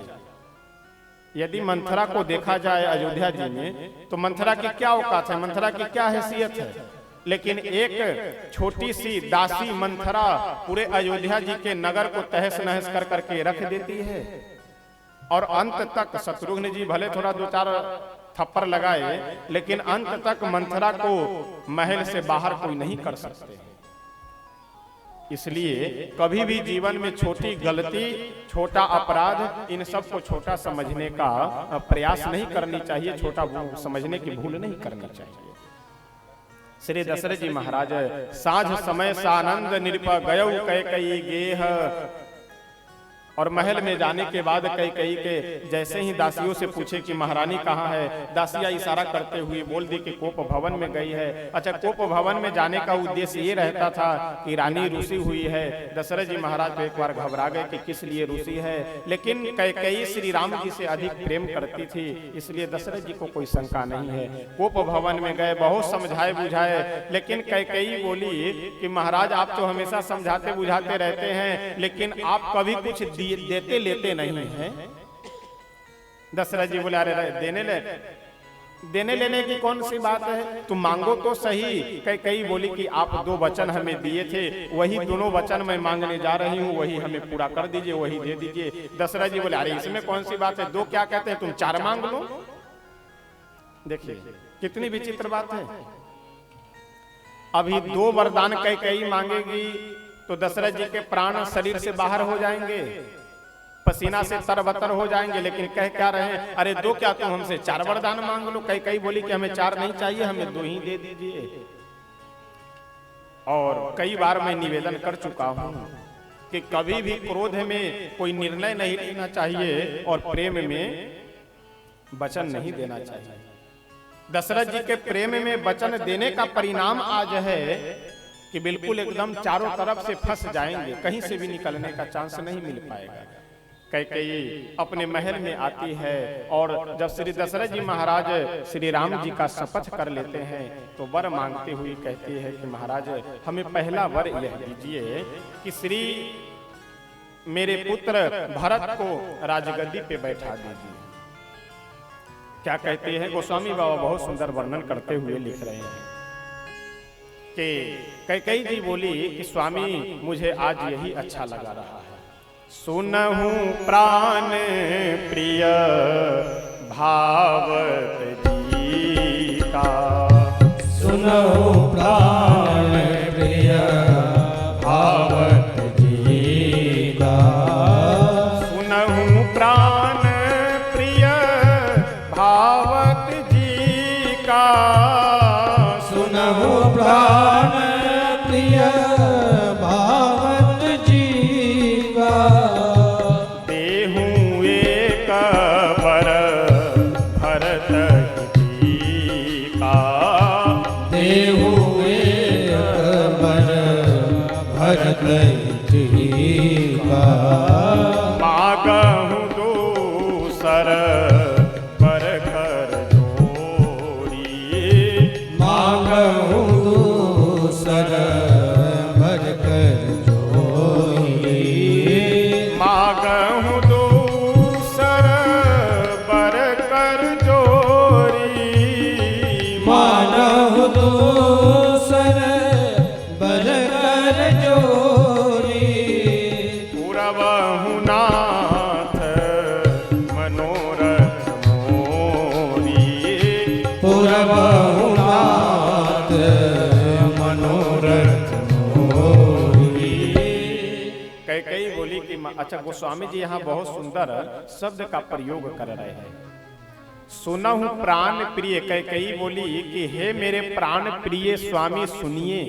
यदि मंथरा को देखा जाए अयोध्या जी में, तो मंथरा की क्या औकात है, मंथरा की क्या हैसियत है, लेकिन एक छोटी सी दासी मंथरा पूरे अयोध्या जी के नगर को तहस नहस कर करके रख देती है। और अंत तक शत्रुघ्न जी भले थोड़ा 2-4 थप्पड़ लगाए, लेकिन अंत तक मंथरा को महल से बाहर कोई नहीं कर सकते। इसलिए कभी भी जीवन में छोटी गलती, छोटा अपराध, इन सब को छोटा समझने का प्रयास नहीं करनी चाहिए, छोटा समझने की भूल नहीं करनी चाहिए। श्री दशरथ जी महाराज साझ समय सानंद निरप गयौ कैकेयी गेह। और महल में जाने के बाद कैकेयी के जैसे ही दासियों से पूछे कि महारानी कहाँ है, दासियां इशारा करते हुए बोल दी कि कोप भवन में गई है। अच्छा, कोप भवन में जाने का उद्देश्य ये रहता था कि रानी रूसी हुई है। दशरथ जी महाराज तो एक बार घबरा गए कि किस लिए रूसी है, लेकिन कैकेयी श्री राम जी से अधिक प्रेम करती थी, इसलिए दशरथ जी को कोई शंका नहीं है। कोप भवन में गए, बहुत समझाए बुझाए, लेकिन कैकेयी बोली कि महाराज आप तो हमेशा समझाते बुझाते रहते हैं, लेकिन आप कभी कुछ देते लेते नहीं हैं। दशरथ जी बोले अरे देने लेने की कौन सी बात है, तुम मांगो तो सही। कई बोली कि आप 2 वचन हमें दिए थे, वही दोनों वचन मैं मांगने जा रही हूँ, वही हमें पूरा कर दीजिए, वही दे दीजिए। दशरथ जी बोले अरे इसमें कौन सी बात है, 2 क्या कहते हैं, तुम 4 मांग लो। देखिए कितनी विचित्र बात है। अभी 2 वरदान कई मांगेगी तो दशरथ जी के प्राण शरीर से बाहर हो जाएंगे, पसीना से तरबतर हो जाएंगे, लेकिन कह क्या रहे हैं, अरे 2 क्या तुम हमसे 4 वरदान मांग लो। कई बोली कि हमें 4 नहीं चाहिए, हमें 2 ही दे दीजिए। और कई बार मैं निवेदन कर चुका हूं कि कभी भी क्रोध में कोई निर्णय नहीं लेना चाहिए और प्रेम में वचन नहीं देना चाहिए। दशरथ जी के प्रेम में वचन देने का परिणाम आज है कि बिल्कुल एकदम चारों तरफ से फंस जाएंगे, कहीं से भी निकलने का चांस नहीं मिल पाएगा। कैकेयी अपने महल में आती है और जब श्री दशरथ जी महाराज श्री राम जी का शपथ कर लेते हैं तो वर मांगते हुए कहती है कि महाराज हमें पहला वर यह दीजिए कि श्री मेरे पुत्र भरत को राजगद्दी पे बैठा दीजिए। क्या कहते हैं गोस्वामी बाबा बहुत सुंदर वर्णन करते हुए लिख रहे हैं कि कैकेयी जी बोली कि स्वामी मुझे आज यही अच्छा लगा रहा है। सुनहु प्राण प्रिय भावत जी का, सुनहु प्राण प्रिय भावत जी का, सुनहु प्राण प्रिय भावत जी का, सुनहु प्राण प्रिय भावत जी का, देहूं एक वर भरत जी का, देहु एक वर भरत जी का, मागहु दूसर वर कर जोरी, मांगहु दूसर वर कर जोरी, मागहु दूसर वर कर जोरी, मानहु दूसर वर कर जोरी, पुरवहु नाथ मनोरथ मोरी, अच्छा, गोस्वामी जी यहाँ बहुत सुंदर शब्द का प्रयोग कर रहे हैं। सुनहु प्राण प्रिय, कैकेयी बोली कि हे मेरे प्राण प्रिय स्वामी सुनिए।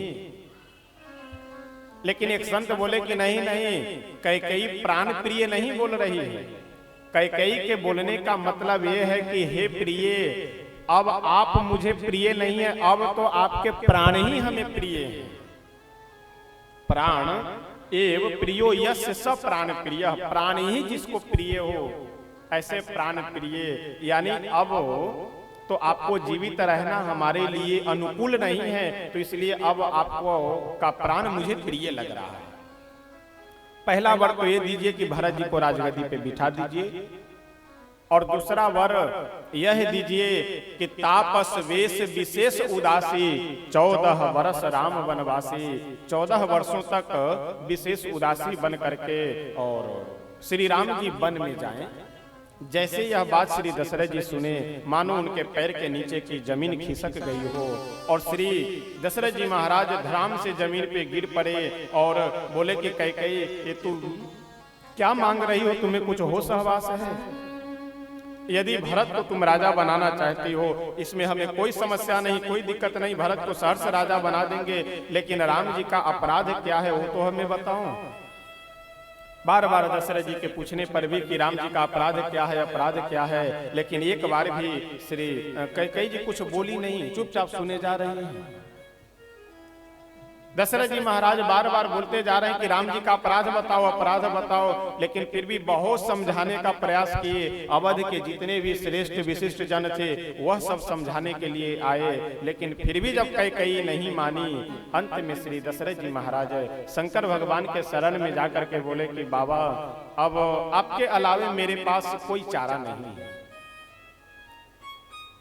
लेकिन एक संत बोले कि नहीं नहीं, कैकेयी प्राण प्रिय नहीं बोल रही है। कैकेयी के बोलने का मतलब यह है कि हे प्रिय, अब आप मुझे प्रिय नहीं है, अब तो आपके प्राण ही हमें प्रिय हैं। प्राण एव प्रियो यस्य स प्राण प्रिय, प्राण ही जिसको प्रिय हो ऐसे प्राण प्रिय, यानी अब तो आपको जीवित रहना हमारे लिए अनुकूल नहीं है, तो इसलिए अब आपको का प्राण मुझे प्रिय लग रहा है। पहला वर तो ये दीजिए कि भरत जी को राजगद्दी पे बिठा दीजिए, और दूसरा वर यह दीजिए कि तापस वेश विशेष उदासी 14 वर्ष राम वनवासी, 14 वर्षों तक विशेष उदासी बन करके और श्री राम जी वन में जाएं। जैसे यह बात श्री दशरथ जी सुने, मानो उनके पैर के नीचे की जमीन खिसक गई हो, और श्री दशरथ जी महाराज धराम से जमीन पे गिर पड़े और बोले कि कैकेयी, ये तू क्या मांग रही हो, तुम्हें कुछ होश हवास है? यदि भरत को तुम राजा बनाना चाहती हो, इसमें हमें कोई समस्या नहीं, कोई दिक्कत नहीं, भरत को सहर्ष राजा बना देंगे, लेकिन राम जी का अपराध क्या है वो तो हमें बताओ। बार बार दशरथ जी के पूछने पर भी कि राम जी का अपराध क्या है, अपराध क्या है, लेकिन एक बार भी श्री कैकेयी जी कुछ बोली नहीं, चुपचाप सुने जा रही हैं। दशरथ जी महाराज बार बार बोलते जा रहे हैं कि राम जी का अपराध बताओ, अपराध बताओ, लेकिन फिर भी बहुत समझाने का प्रयास किए। अवध के जितने भी श्रेष्ठ विशिष्ट जन थे वह सब समझाने के लिए आए, लेकिन फिर भी जब कैकेयी नहीं मानी, अंत में श्री दशरथ जी महाराज शंकर भगवान के शरण में जाकर के बोले कि बाबा, अब आपके अलावे मेरे पास कोई चारा नहीं है।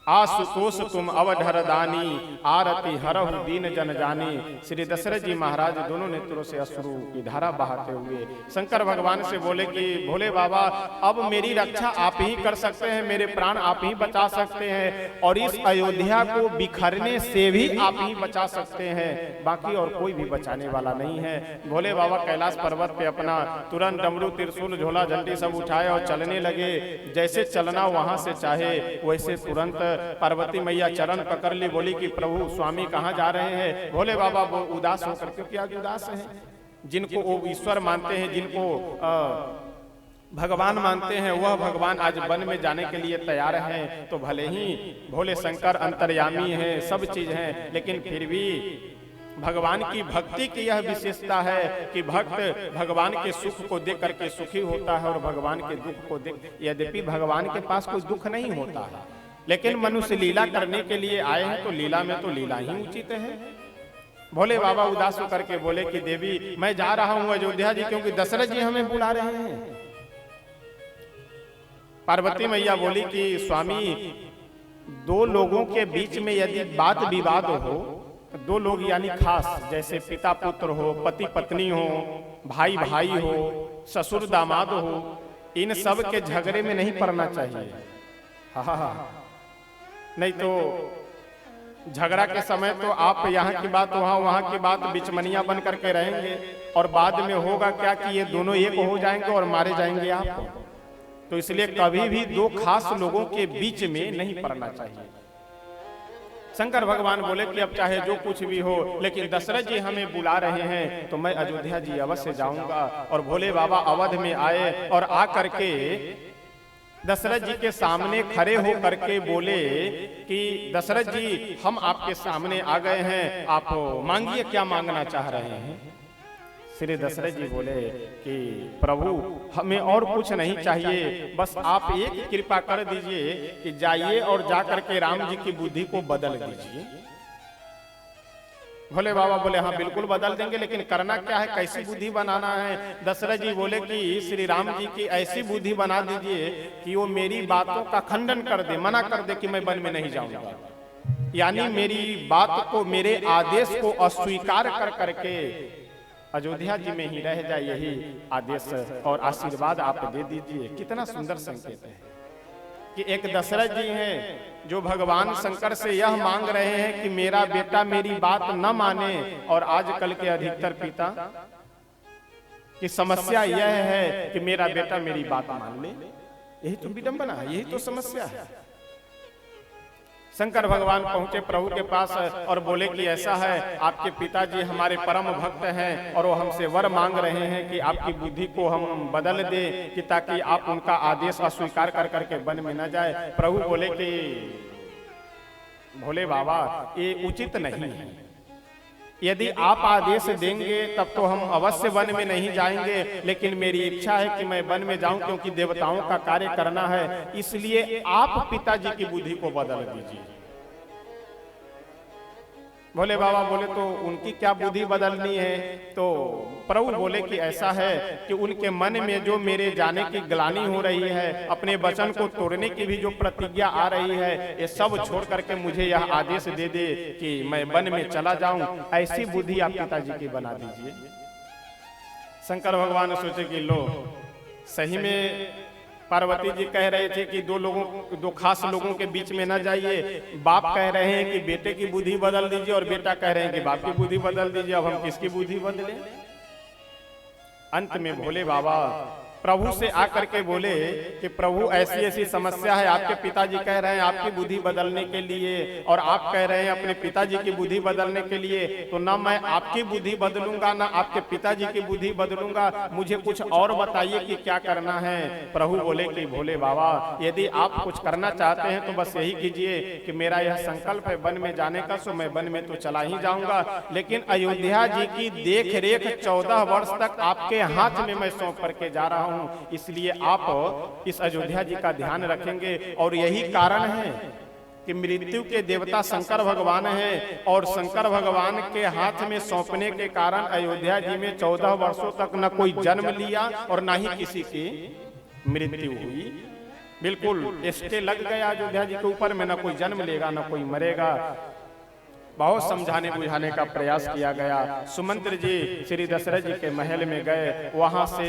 आशुतोष तुम अवधर दानी, आरती हरहु दीन जन जानी। श्री दशरथ जी महाराज दोनों नेत्रों से अश्रु की धारा बहाते हुए शंकर भगवान से बोले कि भोले बाबा, अब मेरी रक्षा आप ही कर सकते हैं, मेरे प्राण आप ही बचा सकते हैं, और इस अयोध्या को बिखरने से भी आप ही बचा सकते हैं, बाकी और कोई भी बचाने वाला नहीं है। भोले बाबा कैलाश पर्वत पे अपना तुरंत डमरू त्रिशूल झोला झंडी सब उठाए और चलने लगे। जैसे चलना वहां से चाहे वैसे तुरंत पार्वती मैया चरण पकड़ ली, बोली कि प्रभु स्वामी कहाँ जा रहे हैं? भोले बाबा वो उदास होकर, क्योंकि आज उदास हैं, जिनको वो ईश्वर मानते हैं, जिनको भगवान मानते हैं, वह भगवान आज वन में जाने के लिए तैयार हैं। तो भले ही भोले शंकर अंतर्यामी हैं, सब चीज हैं, लेकिन फिर भी भगवान की भक्ति की यह विशेषता है कि भक्त भगवान के सुख को देख करके सुखी होता है और भगवान के दुख को देख, यद्यपि भगवान के पास कोई दुख नहीं होता है, लेकिन मनुष्य लीला करने के लिए आए हैं, तो लीला में तो लीला ही उचित है। भोले बाबा उदास होकर के बोले कि देवी, मैं जा रहा हूं अयोध्या जी, क्योंकि दशरथ जी हमें बुला रहे हैं। पार्वती मैया बोली कि स्वामी, दो लोगों के बीच में यदि बात विवाद हो, दो लोग यानी खास, जैसे पिता पुत्र हो, पति पत्नी हो, भाई भाई हो, ससुर दामाद हो, इन सब के झगड़े में नहीं पड़ना चाहिए। हाँ, नहीं तो झगड़ा के समय तो आप यहाँ की बात वहाँ, वहाँ की बात, बिचमनिया बन करके रहेंगे, और बाद में होगा क्या कि ये दोनों एक हो जाएंगे और मारे जाएंगे आपको। तो इसलिए कभी भी दो खास लोगों के बीच में नहीं पड़ना चाहिए। शंकर भगवान बोले कि अब चाहे जो कुछ भी हो, लेकिन दशरथ जी हमें बुला रहे हैं, तो मैं अयोध्या जी अवश्य जाऊंगा। और भोले बाबा अवध में आए और आ करके दशरथ जी के सामने खड़े हो करके बोले कि दशरथ जी, हम आपके सामने आ गए हैं, आप मांगिए, क्या मांगना चाह रहे हैं? श्री दशरथ जी बोले कि प्रभु, हमें और कुछ नहीं चाहिए, बस आप एक कृपा कर दीजिए कि जाइए और जाकर के राम जी की बुद्धि को बदल दीजिए। भोले बाबा बोले हाँ बिल्कुल बदल देंगे, लेकिन करना क्या है, कैसी बुद्धि बनाना है? दशरथ जी बोले कि श्री राम जी की ऐसी बुद्धि बना दीजिए कि वो मेरी बातों का खंडन कर दे, मना कर दे कि मैं वन में नहीं जाऊंगा, यानी मेरी बात को, मेरे आदेश को अस्वीकार कर करके अयोध्या जी में ही रह जाए, यही आदेश और आशीर्वाद आप दे दीजिए। कितना सुंदर संकेत है कि एक दशरथ जी हैं जो भगवान शंकर से यह मांग रहे हैं कि मेरा बेटा मेरी बात न माने, और आजकल के अधिकतर पिता कि समस्या यह है कि मेरा बेटा मेरी बात मान ले। यही तो विडंबना है, यही तो समस्या है। शंकर भगवान पहुंचे प्रभु के पास और बोले कि ऐसा है, आपके पिताजी हमारे परम भक्त हैं और वो हमसे वर मांग रहे हैं कि आपकी बुद्धि को हम बदल दे कि ताकि आप उनका आदेश अस्वीकार कर करके वन में न जाए। प्रभु बोले कि भोले बाबा ये उचित नहीं है, यदि आप आदेश देंगे तब तो हम अवश्य वन में नहीं जाएंगे, लेकिन मेरी इच्छा है कि मैं वन में जाऊं क्योंकि देवताओं का कार्य करना है, इसलिए आप पिताजी की बुद्धि को बदल दीजिए। भोले बाबा बोले तो उनकी क्या बुद्धि बदलनी है? तो प्रभु बोले कि ऐसा है कि उनके मन में जो मेरे जाने की ग्लानि हो रही है, अपने वचन को तोड़ने की भी जो प्रतिज्ञा आ रही है, ये सब छोड़ करके मुझे यह आदेश दे दे कि मैं वन में चला जाऊं, ऐसी बुद्धि आप पिताजी की बना दीजिए। शंकर भगवान सोचे कि लो, सही में पार्वती जी कह रहे थे कि दो खास लोगों के बीच में न जाइए। बाप कह रहे हैं कि बेटे की बुद्धि बदल दीजिए और बेटा कह रहे हैं कि बाप की बुद्धि बदल दीजिए। अब हम किसकी बुद्धि बदलें? अंत में भोले बाबा प्रभु से आकर के बोले कि प्रभु ऐसी ऐसी समस्या है, आपके पिताजी कह रहे हैं आपकी बुद्धि बदलने के लिए और आप कह रहे हैं अपने पिताजी की बुद्धि बदलने के लिए, तो ना मैं आपकी बुद्धि बदलूंगा ना आपके पिताजी की बुद्धि बदलूंगा, मुझे कुछ और बताइए कि क्या करना है। प्रभु बोले कि भोले बाबा यदि आप कुछ करना चाहते हैं तो बस यही कीजिए कि मेरा यह संकल्प है वन में जाने का, सो मैं वन में तो चला ही जाऊंगा, लेकिन अयोध्या जी की देख रेख 14 वर्ष तक आपके हाथ में मैं सौंप करके जा रहा हूं, इसलिए आप इस अयोध्या जी का ध्यान रखेंगे। और यही कारण है कि मृत्यु के देवता शंकर भगवान हैं और शंकर भगवान के हाथ में सौंपने के कारण अयोध्या जी में 14 वर्षों तक न कोई जन्म लिया और न ही किसी की मृत्यु हुई। बिल्कुल स्टे लग गया अयोध्या जी के ऊपर में, न कोई जन्म लेगा न कोई मरेगा। बहुत समझाने बुझाने का प्रयास किया गया। सुमंत्र जी श्री दशरथ जी के महल में गए, वहां से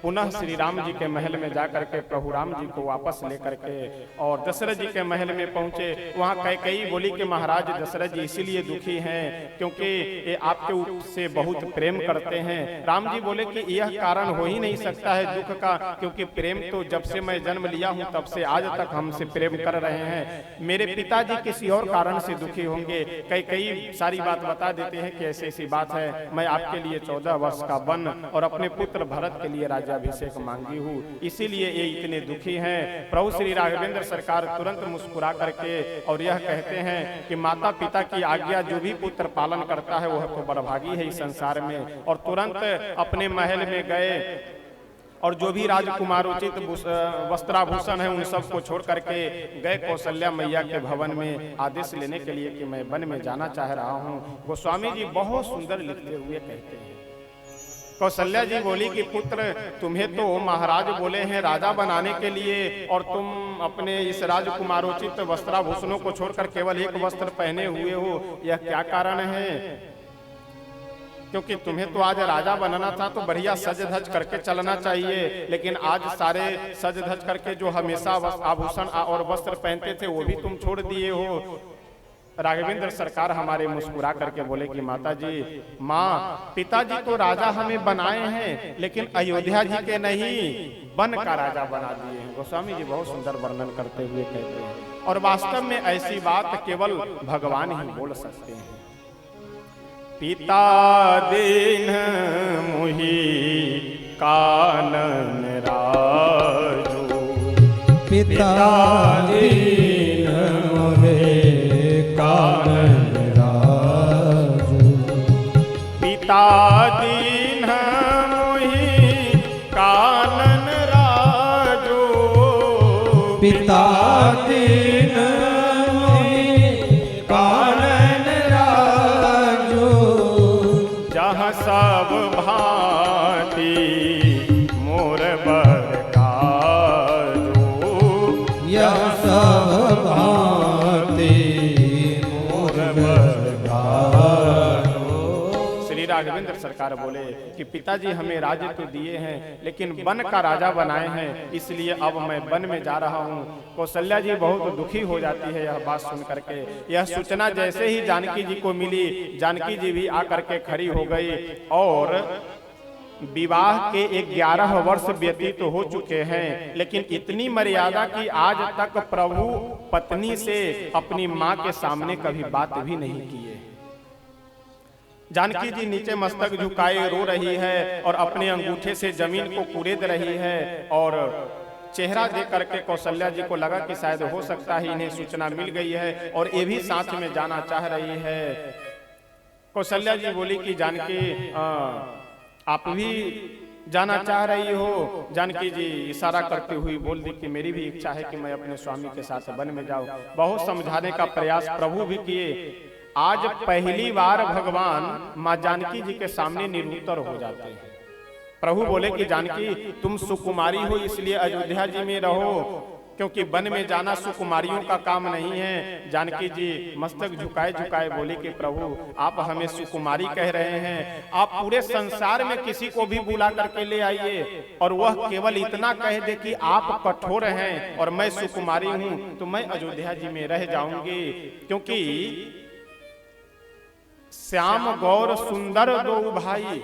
पुनः श्री राम जी के महल में जाकर के प्रभु राम जी को वापस लेकर के और दशरथ जी के महल में पहुंचे। वहां कैकेयी बोली कि महाराज दशरथ जी इसीलिए दुखी हैं क्योंकि ये आपके से बहुत प्रेम करते हैं। राम जी बोले कि यह कारण हो ही नहीं सकता है दुख का, क्योंकि प्रेम तो जब से मैं जन्म लिया हूं तब से आज तक हमसे प्रेम कर रहे हैं। मेरे पिताजी किसी और कारण से दुखी होंगे। कई सारी बात बता देते हैं कि ऐसी ऐसी बात है, मैं आपके लिए 14 वर्ष का वन और अपने पुत्र भरत के लिए राज्याभिषेक मांगी हूँ, इसीलिए ये इतने दुखी हैं। प्रभु श्री राघवेंद्र सरकार तुरंत मुस्कुरा करके और यह कहते हैं कि माता पिता की आज्ञा जो भी पुत्र पालन करता है वह तो बड़भागी है इस संसार में। और तुरंत अपने महल में गए और जो भी राजकुमारोचित वस्त्राभूषण है उन सबको छोड़ करके गए कौशल्या मैया के भवन में आदेश लेने के लिए कि मैं वन में जाना चाह रहा हूँ। गोस्वामी जी बहुत सुंदर लिखते हुए कहते हैं, कौशल्या जी बोली कि पुत्र तुम्हें तो महाराज बोले हैं राजा बनाने के लिए और तुम अपने इस राजकुमारोचित वस्त्राभूषणों को छोड़कर केवल एक वस्त्र पहने हुए हो, यह क्या कारण है? क्योंकि तुम्हें तो आज राजा बनना था तो बढ़िया सज धज करके चलना चाहिए, लेकिन आज सारे सज धज करके जो हमेशा आभूषण और वस्त्र पहनते थे वो भी तुम छोड़ दिए हो। राघवेंद्र सरकार हमारे मुस्कुरा करके बोले कि माता जी, माँ पिताजी तो राजा हमें बनाए हैं लेकिन अयोध्या जी के नहीं वन का राजा बना दिए हैं। गोस्वामी जी बहुत सुंदर वर्णन करते हुए कहते हैं और वास्तव में ऐसी बात केवल भगवान ही बोल सकते हैं। पिता दीन मुहि कानन राजो, पिता दीन मोहे कानन राजो, पिता दीन मुहि कानन राजो, पिता दीन मोहे कानन राजो, जहाँ सब भांति मोर बर काजो, यह सब भांति मोर बर काजो। श्री राघवेंद्र सरकार बोले कि पिताजी हमें राज्य तो दिए हैं लेकिन वन का राजा बनाए हैं, इसलिए अब मैं वन में जा रहा हूँ। कौशल्या जी बहुत दुखी हो जाती है यह बात सुन करके। यह सूचना जैसे ही जानकी जी को मिली, जानकी जी भी आकर के खड़ी हो गई और विवाह के 11 वर्ष व्यतीत हो चुके हैं, लेकिन इतनी मर्यादा कि आज तक प्रभु पत्नी से अपनी मां के सामने कभी बात भी नहीं की है। जानकी जी नीचे मस्तक झुकाए रो रही है और अपने अंगूठे से जमीन को कुरेद रही है, और चेहरा देख करके कौशल्या जी को लगा कि शायद हो सकता है इन्हें सूचना मिल गई है और ये भी साथ में जाना चाह रही है। कौशल्या जी बोली कि जानकी आप भी जाना चाह रही हो? जानकी जी इशारा करती हुई बोल दी कि मेरी भी इच्छा है कि मैं अपने स्वामी के साथ वन में जाऊं। बहुत समझाने का प्रयास प्रभु भी किए। आज पहली बार भगवान मां जानकी जी के सामने निरुत्तर हो जाते हैं। प्रभु बोले कि जानकी तुम सुकुमारी हो इसलिए अयोध्या जी में रहो, क्योंकि वन में जाना सुकुमारियों का काम नहीं है। जानकी जी मस्तक झुकाए झुकाए बोले कि प्रभु आप हमें सुकुमारी कह रहे हैं, आप पूरे संसार में किसी को भी बुला करके ले आइए और वह केवल इतना कह दे कि आप कठोर हैं और मैं सुकुमारी हूं, तो मैं अयोध्या जी में रह जाऊंगी। क्योंकि श्याम गौर सुंदर दो भाई,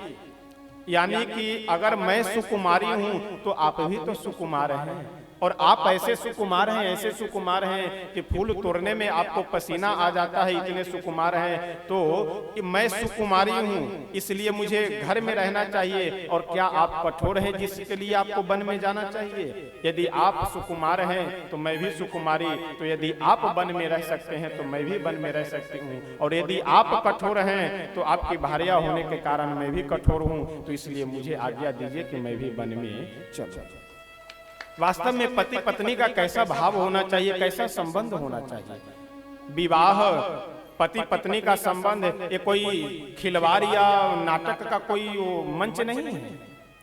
यानी कि अगर मैं सुकुमारी हूं तो आप भी तो सुकुमार हैं, और आप ऐसे सुकुमार हैं, ऐसे सुकुमार हैं कि फूल तोड़ने में आपको पसीना आ जाता है, इतने सुकुमार हैं। तो मैं सुकुमारी हूं इसलिए मुझे घर में रहना चाहिए, और क्या आप कठोर हैं जिसके लिए आपको वन में जाना चाहिए? यदि आप सुकुमार हैं तो मैं भी सुकुमारी, तो यदि आप वन में रह सकते हैं तो मैं भी वन में रह सकती हूँ, और यदि आप कठोर हैं तो आपकी भार्या होने के कारण मैं भी कठोर हूँ, तो इसलिए मुझे आज्ञा दीजिए कि मैं भी वन में चलूं। वास्तव में पति पत्नी का कैसा भाव होना चाहिए, कैसा संबंध होना चाहिए? विवाह पति पत्नी का संबंध ये कोई खिलवाड़ या नाटक का कोई मंच नहीं है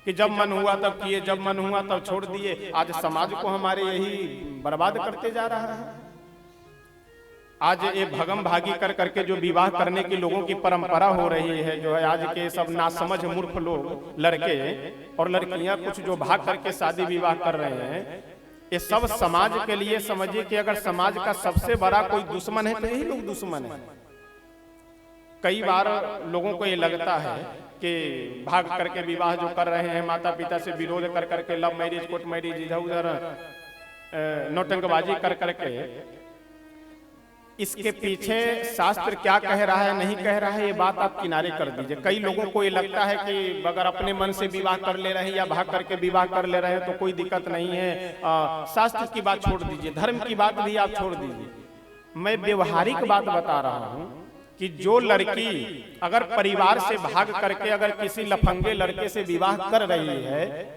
कि जब मन हुआ तब किए, जब मन हुआ तब छोड़ दिए। आज समाज को हमारे यही बर्बाद करते जा रहा है। आज ये भगम भागी कर करके जो विवाह करने की लोगों की परंपरा हो रही है, जो है आज के सब नासमझ मूर्ख लोग, लड़के और लड़कियां कुछ जो भाग करके शादी विवाह कर रहे हैं, ये सब समाज के लिए समझिए कि अगर समाज का सबसे बड़ा कोई दुश्मन है तो यही लोग दुश्मन है। कई बार लोगों को ये लगता है कि भाग करके विवाह जो कर रहे हैं, माता पिता से विरोध कर करके, लव मैरिज कोर्ट मैरिज इधर उधर नौटंकबाजी कर करके, इसके पीछे शास्त्र क्या कह रहा है नहीं कह रहा है ये बात आप किनारे कर दीजिए। कई लोगों को ये लगता है कि अगर अपने मन से विवाह कर ले रहे हैं या भाग करके विवाह कर ले रहे हैं तो कोई दिक्कत नहीं है। शास्त्र की बात छोड़ दीजिए, धर्म की बात भी आप छोड़ दीजिए। मैं व्यवहारिक बात बता रहा हूं कि जो लड़की अगर परिवार से भाग करके अगर किसी लफंगे लड़के से विवाह कर रही है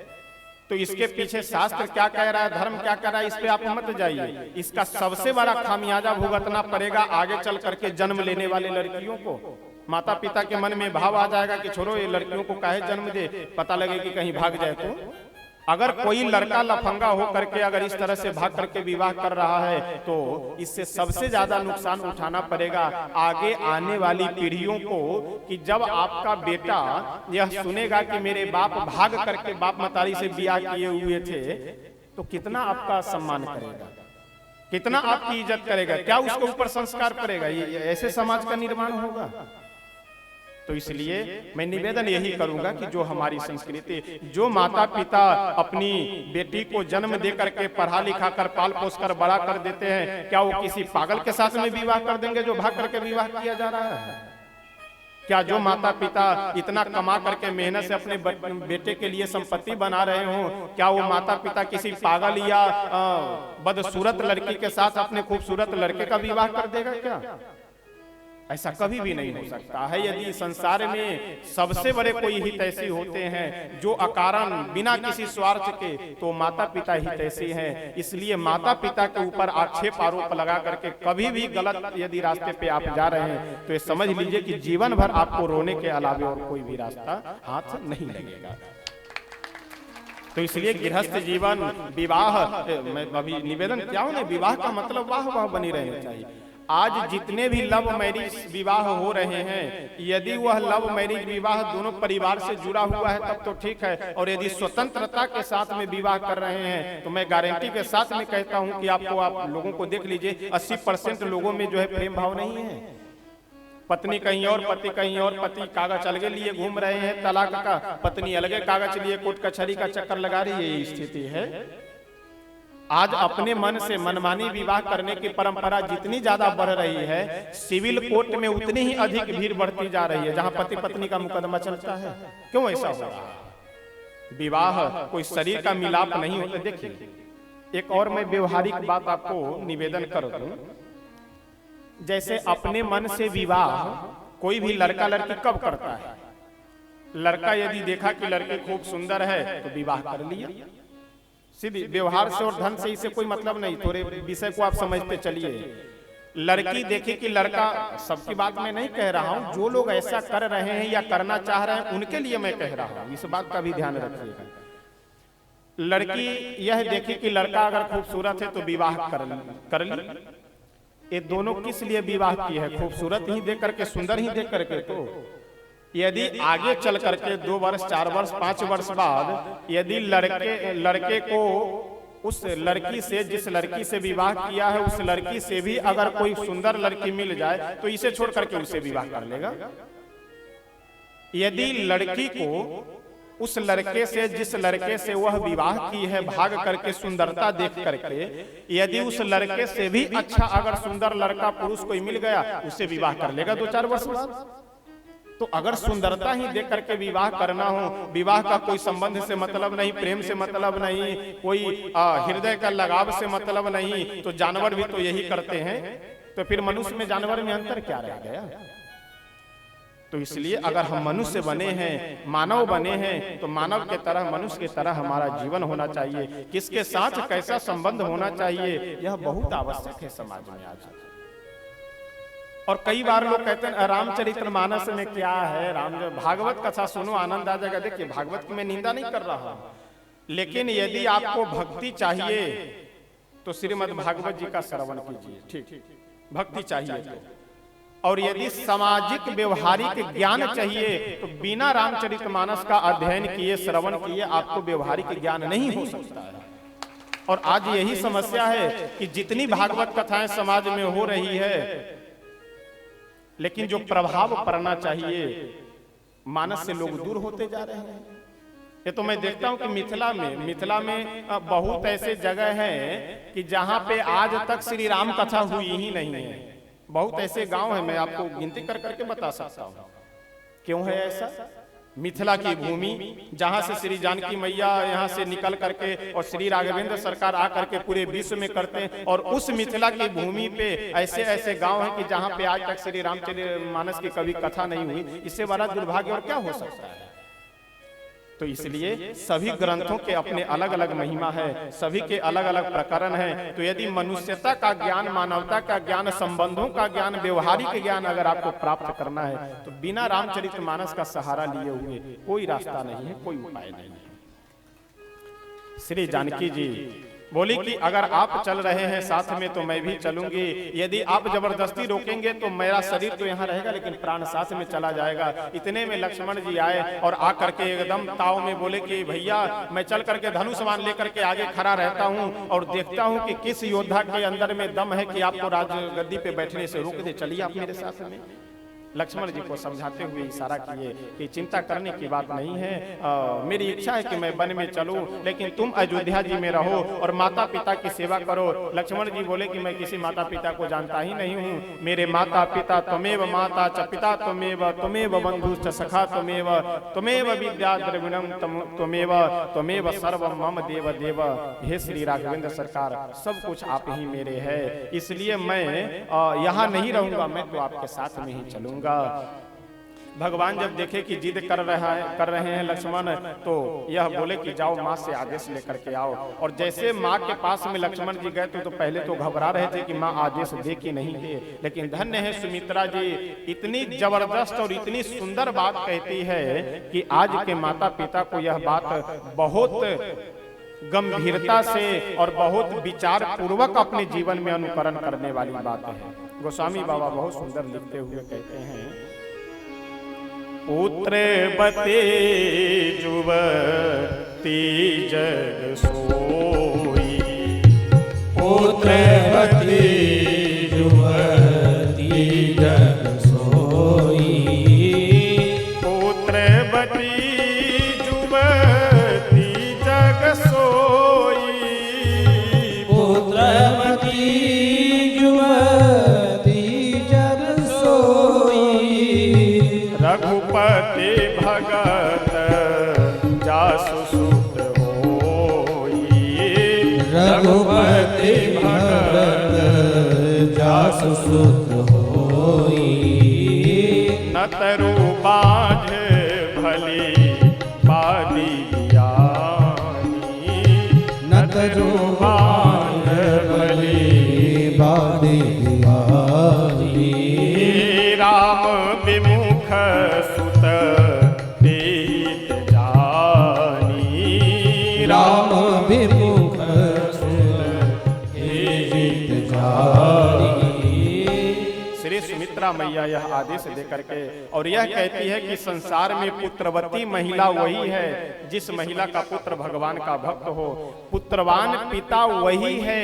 तो इसके पीछे शास्त्र क्या कह रहा है, धर्म क्या कह रहा है, इस पे आप मत जाइए। इसका सबसे बड़ा खामियाजा भुगतना पड़ेगा आगे चल करके जन्म लेने वाले लड़कियों को। माता पिता के मन में भाव आ जाएगा कि छोड़ो ये लड़कियों को काहे जन्म दे, पता लगे कि कहीं भाग जाए तो। अगर कोई लड़का लफंगा हो करके अगर इस तरह से भाग करके विवाह कर रहा है तो इससे सबसे ज्यादा नुकसान उठाना पड़ेगा आगे आने वाली पीढ़ियों को, कि जब आपका बेटा यह सुनेगा कि मेरे बाप भाग करके बाप मतारी से ब्याह किए हुए थे, तो कितना आपका सम्मान करेगा, कितना आपकी इज्जत करेगा, क्या उसके ऊपर संस्कार करेगा? ये ऐसे समाज का निर्माण होगा। तो इसलिए मैं निवेदन यही करूंगा कि जो हमारी संस्कृति, जो माता पिता अपनी बेटी को जन्म दे करके पढ़ा लिखा कर पाल पोस कर बड़ा कर देते हैं, क्या वो किसी पागल के साथ में विवाह कर देंगे जो भाग करके विवाह किया जा रहा है? क्या जो माता पिता इतना कमा करके मेहनत से अपने बेटे के लिए संपत्ति बना रहे हो, क्या वो माता पिता किसी पागल या बदसूरत लड़की के साथ अपने खूबसूरत लड़के का विवाह कर देगा? क्या ऐसा कभी भी नहीं हो सकता है। यदि संसार में सबसे बड़े कोई हित ऐसी होते हैं जो अकारण बिना किसी स्वार्थ के, तो माता पिता हित ऐसे हैं। इसलिए माता पिता के ऊपर आक्षेप आरोप लगा करके कभी भी गलत यदि रास्ते पे आप जा रहे हैं तो ये समझ लीजिए कि जीवन भर आपको रोने के अलावा और कोई भी रास्ता हाथ नहीं लगेगा। तो इसलिए गृहस्थ जीवन, विवाह, मैं अभी निवेदन क्या हूं, विवाह का मतलब वाह वाह बनी रहनी चाहिए। आज जितने भी लव मैरिज विवाह हो रहे हैं, यदि वह लव मैरिज विवाह दोनों परिवार से जुड़ा हुआ है तब तो ठीक है, और यदि स्वतंत्रता के साथ में विवाह कर रहे हैं तो मैं गारंटी के साथ में कहता हूं कि आप लोगों को देख लीजिए 80% लोगों में जो है प्रेम भाव नहीं है। पत्नी कहीं और, पति कहीं और, पति कागज अलगे लिए घूम रहे हैं तलाक का, पत्नी अलगे कागज लिए कोर्ट कचहरी का चक्कर लगा रही है, ये स्थिति है। आज अपने मन से मनमानी विवाह करने की परंपरा जितनी ज्यादा बढ़ रही है, सिविल कोर्ट में उतनी ही अधिक भीड़ बढ़ती जा रही है, जहां पति पत्नी का मुकदमा चलता है। क्यों ऐसा हो रहा है? विवाह कोई शरीर का मिलाप नहीं होता। देखिए, एक और मैं व्यवहारिक बात आपको निवेदन कर दूं, जैसे अपने मन से विवाह कोई भी लड़का लड़की कब करता है? लड़का यदि देखा कि लड़की खूब सुंदर है तो विवाह कर लिया, सीधी। व्यवहार से और धन से इसे कोई मतलब नहीं, थोड़े विषय को आप समझते चलिए। लड़की देखे कि लड़का, सबकी बात मैं नहीं कह रहा हूं, जो लोग ऐसा कर रहे हैं या करना चाह रहे हैं उनके लिए मैं कह रहा हूं, इस बात का भी ध्यान रखिएगा। लड़की यह देखे कि लड़का अगर खूबसूरत है तो विवाह कर ली। ये दोनों किस लिए विवाह की है? खूबसूरत ही देख करके, सुंदर ही देख करके। तो यदि आगे चल करके 2 वर्ष 4 वर्ष 5 वर्ष बाद यदि लड़के को उस लड़की से, जिस लड़की से विवाह किया है, उस लड़की से भी अगर कोई सुंदर लड़की मिल जाए तो इसे छोड़ करके उसे विवाह कर लेगा। यदि लड़की को उस लड़के से, जिस लड़के से वह विवाह की है, भाग करके सुंदरता देख करके, यदि उस लड़के से भी अच्छा अगर सुंदर लड़का पुरुष कोई मिल गया, उससे विवाह कर लेगा 2-4 वर्ष बाद। तो अगर सुंदरता ही देख करके विवाह करना हो, विवाह का कोई संबंध से मतलब नहीं, प्रेम से मतलब नहीं, कोई हृदय का लगाव से मतलब नहीं, तो जानवर भी तो यही करते हैं। तो फिर मनुष्य में जानवर में अंतर क्या रह गया? तो इसलिए अगर हम मनुष्य बने हैं, मानव बने हैं, तो मानव के तरह, मनुष्य के तरह हमारा जीवन होना चाहिए। किसके साथ कैसा संबंध होना चाहिए, यह बहुत आवश्यक है समाज में आज। और कई बार लोग कहते हैं रामचरितमानस में क्या है, भागवत कथा सुनो आनंद आ जाएगा। देखिए, भागवत की मैं निंदा नहीं कर रहा हूं, लेकिन यदि आपको भक्ति चाहिए तो श्रीमद् भागवत जी का श्रवण कीजिए, ठीक, भक्ति चाहिए तो। और यदि सामाजिक व्यवहारिक ज्ञान चाहिए तो बिना रामचरितमानस का अध्ययन किए, श्रवण किए, आपको व्यवहारिक ज्ञान नहीं हो सकता है। और आज यही समस्या है कि जितनी भागवत कथाएं समाज में हो रही है, लेकिन जो प्रभाव पड़ना चाहिए मानस से लोग दूर होते जा रहे हैं। ये तो मैं देखता हूं कि मिथिला में बहुत ऐसे जगह हैं कि जहां पे आज तक श्री राम कथा हुई ही नहीं है। बहुत ऐसे गांव हैं, मैं आपको गिनती कर करके बता सकता हूं। क्यों है ऐसा? मिथिला की भूमि, जहां से श्री जानकी मैया यहाँ से निकल करके और श्री राघवेंद्र सरकार आकर के पूरे विश्व में करते हैं, और उस मिथिला की भूमि पे ऐसे ऐसे गांव हैं कि जहां पे आज तक श्री रामचरितमानस की कभी कथा नहीं हुई। इससे बड़ा दुर्भाग्य और क्या हो सकता है? तो इसलिए सभी ग्रंथों के अपने अलग अलग महिमा है, सभी के अलग अलग प्रकरण हैं। तो यदि मनुष्यता का ज्ञान, मानवता का ज्ञान, संबंधों का ज्ञान, व्यवहारिक ज्ञान अगर आपको प्राप्त करना है तो बिना रामचरितमानस का सहारा लिए हुए कोई रास्ता नहीं है, कोई उपाय नहीं है। श्री जानकी जी बोली कि अगर आप चल रहे हैं साथ में तो मैं भी चलूंगी। यदि आप जबरदस्ती रोकेंगे तो मेरा शरीर तो यहाँ रहेगा लेकिन प्राण साथ में चला जाएगा। इतने में लक्ष्मण जी आए और आकर के एकदम ताव में बोले कि भैया मैं चल करके धनुष बाण लेकर के आगे खड़ा रहता हूँ और देखता हूँ कि किस योद्धा के अंदर में दम है कि आपको राजगद्दी पे बैठने से रोक दे, चलिए आप मेरे साथ में। लक्ष्मण जी को समझाते हुए इशारा किए कि चिंता करने की बात नहीं है, मेरी इच्छा है कि मैं वन में चलूं, लेकिन तुम अयोध्या जी में रहो और माता पिता की सेवा करो। लक्ष्मण जी बोले कि मैं किसी माता पिता को जानता ही नहीं हूँ, मेरे माता पिता त्वमेव, माता च पिता त्वमेव, त्वमेव बंधु च सखा त्वमेव, त्वमेव विद्या द्रविणम त्वमेव, त्वमेव सर्वम मम देव देव। हे श्री राघवेंद्र सरकार, सब कुछ आप ही मेरे है, इसलिए मैं यहाँ नहीं रहूंगा, मैं तो आपके साथ में ही चलूंगा। भगवान जब देखे कि जिद कर रहे हैं लक्ष्मण, तो यह बोले कि जाओ माँ से आदेश लेकर के आओ। और जैसे माँ के पास में लक्ष्मण जी गए तो पहले तो घबरा रहे थे कि माँ आदेश दे कि नहीं दे, लेकिन धन्य है सुमित्रा जी, इतनी जबरदस्त और इतनी सुंदर बात कहती है कि आज के माता पिता को यह बात बहुत गंभीरता से और बहुत विचार पूर्वक अपने जीवन में अनुकरण करने वाली बात है। गोस्वामी बाबा बहुत सुंदर लिखते हुए कहते हैं, पुत्र बते जुवती जग सोई, पुत्र बते जुवती जग सोई, रघुपति भरत जासु सुत होई। न तरु बाझ भली बादी ज्ञानी। न तरु बाझ भली बादी ज्ञानी। राम विमुख सुत तेहित जानी। राम विमुख सुत तेहित जानी। श्री सुमित्रा मैया यह आदेश देकर के और यह कहती है कि संसार में पुत्रवती महिला वही है जिस महिला का पुत्र भगवान का भक्त हो। पुत्रवान पिता वही है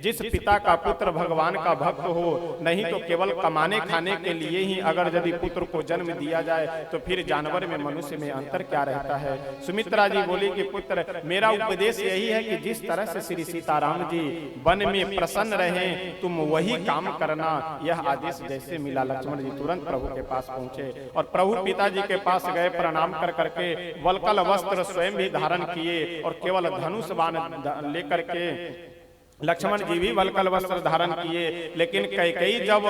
जिस पिता का पुत्र भगवान का भक्त हो। नहीं तो केवल कमाने खाने के लिए ही अगर यदि पुत्र को जन्म दिया जाए तो फिर जानवर में मनुष्य में अंतर क्या रहता है। सुमित्रा जी बोली कि पुत्र, मेरा उपदेश यही है कि जिस तरह से श्री सीताराम जी वन में प्रसन्न रहे तुम वही काम करना। यह आदेश जैसे मिला लक्ष्मण जी तुरंत प्रभु के पास पहुंचे और प्रभु पिताजी के पास गए। प्रणाम कर करके वल्कल वस्त्र स्वयं भी धारण किए और केवल धनुष बाण लेकर के लक्ष्मण जी भी वल्कल वस्त्र धारण किए। लेकिन कैकेयी जब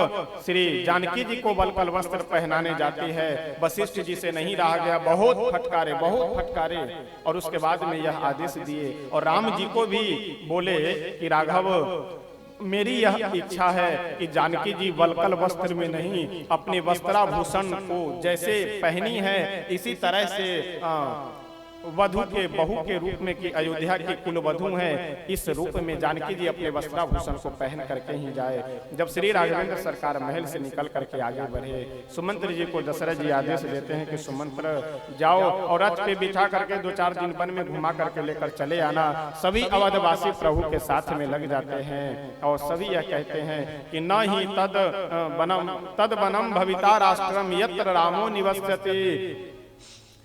श्री जानकी जी को वल्कल वस्त्र पहनाने जाती है वशिष्ठ जी से नहीं रहा गया, बहुत फटकारे और उसके बाद में यह आदेश दिए और राम जी को भी बोले कि राघव मेरी यह इच्छा है कि जानकी जी वल्कल वस्त्र में नहीं अपने वस्त्राभूषण को जैसे पहनी है इसी तरह से वधु के बहू के रूप में कि अयोध्या की कुल वधु है इस रूप में जानकी जी अपने वस्त्राभूषण को पहन करके ही जाए। जब श्री राघवेंद्र सरकार महल से निकल करके आगे बढ़े सुमंत्र जी को दशरथ जी आदेश देते हैं कि सुमंत्र जाओ और रथ पे बिठा करके 2-4 दिन वन में घुमा करके लेकर चले आना। सभी अवधवासी प्रभु के साथ में लग जाते हैं और सभी यह कहते हैं कि न ही तद वनम भविता राष्ट्रम यत्र रामो निवस्यति।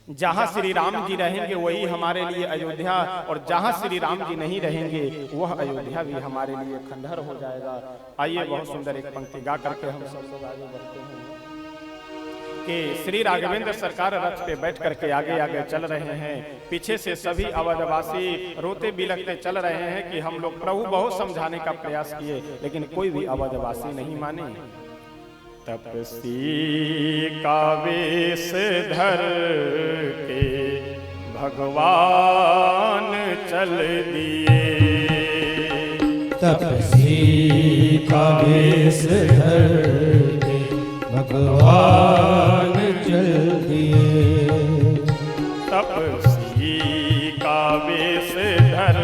जहाँ श्री राम जी रहेंगे वही हमारे लिए अयोध्या और जहाँ श्री राम जी नहीं रहेंगे वह अयोध्या भी हमारे लिए खंडहर हो जाएगा। आइए बहुत सुंदर एक पंक्ति गा करके हम सब लोग आगे बढ़ते हैं कि श्री राघवेंद्र सरकार रथ पे बैठ करके आगे आगे चल रहे हैं। पीछे से सभी अवधवासी रोते बिलखते चल रहे हैं कि हम लोग प्रभु बहुत समझाने का प्रयास किए लेकिन कोई भी अवधवासी नहीं माने। तपसी का वेश धर के भगवान चल दिए। तपसी का वेश धर के भगवान चल दिए। तपसी का वेश धर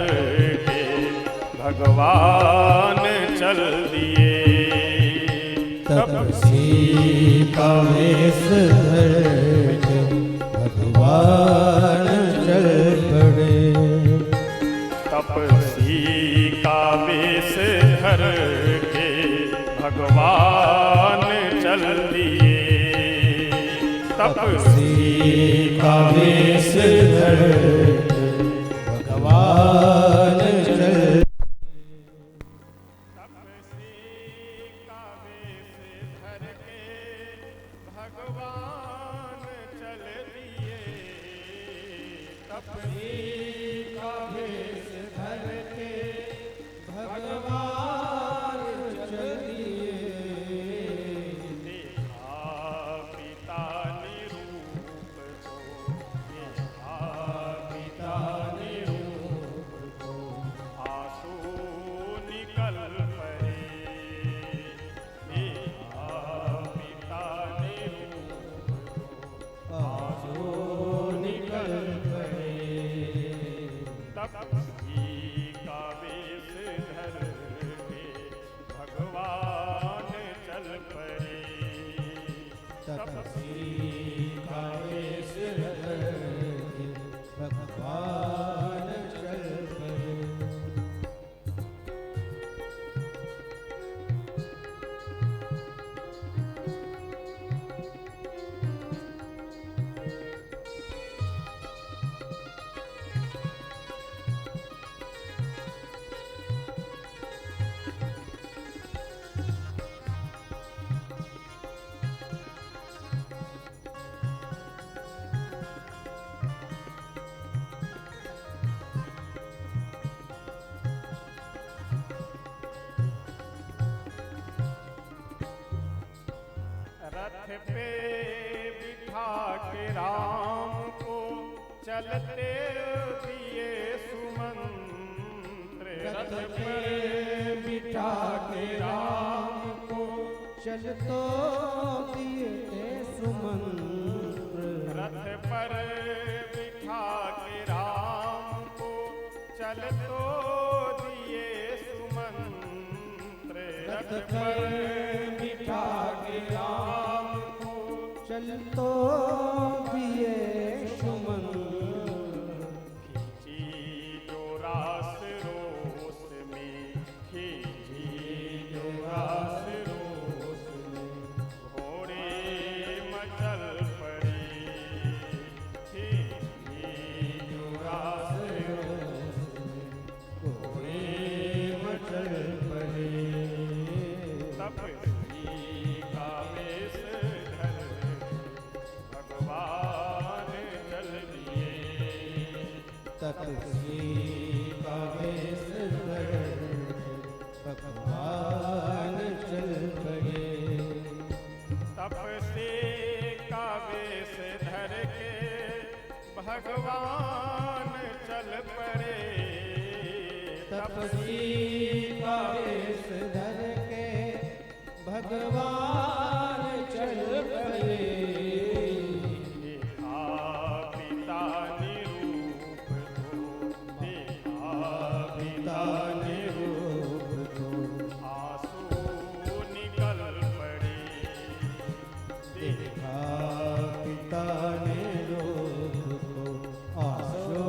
के भगवान चल दिए। तपसी का वेश धर के भगवान चल पड़े। तपसी का वेश धर के भगवान चल दिए। तपसी का वेश धर के भगवान चल। पे बिठा के राम को चलते दिए सुमंत्र। रथ पे बिठा के राम को चलतो दिए सुमंत्र। रथ पर बिठा के राम को चलतो दिए सुमंत्र। रथ पर बिठा के राम को चलतो दिए सुमंत्र। खींची जो रास रोस में, खींची जो रास रोस में, घोड़े मचल पड़े। खींची जो रास रोस में, घोड़े मचल पड़े। तपस्वी का वेश धर भगवान चल दिए। तपस्वी का वेश धर भगवान चल पड़े। तपस्वी का वेश धर के भगवान चल पड़े। तपस्वी का वेश धर के भगवान चल पड़े। देखा पिता निरूप को, देखा पिता निरूप को आंसू निकल पड़े। देखा पिता ने रूप को आंसू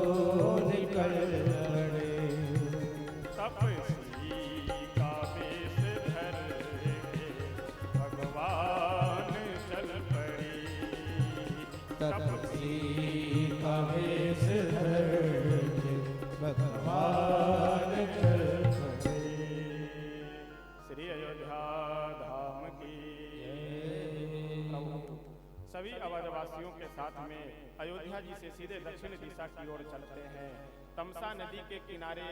निकल पड़े। तपस्वी का वेश धर के भगवान चल पड़े। तपस्वी का वेश धर के भगवान चल पड़े। श्री अयोध्या धाम की प्रभु सभी अवधवासियों के साथ में अयोध्या जी से सीधे दक्षिण दिशा की ओर चलते हैं। तमसा नदी के किनारे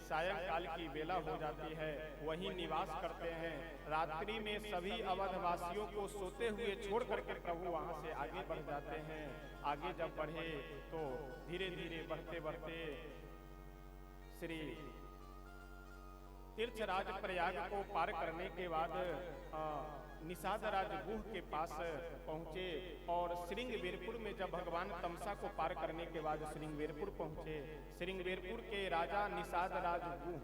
सायंकाल की बेला हो जाती है, वहीं निवास करते हैं। रात्रि में सभी अवधवासियों को सोते हुए छोड़ करके प्रभु वहां से आगे बढ़ जाते हैं। आगे जब बढ़े तो धीरे धीरे बढ़ते बढ़ते श्री तीर्थराज प्रयाग को पार करने के बाद निषादराज गुह के पास पहुंचे और श्रृंगवीरपुर में जब भगवान तमसा को पार करने के बाद श्रृंगवीरपुर पहुंचे। श्रृंगवीरपुर के राजा निषादराज गुह,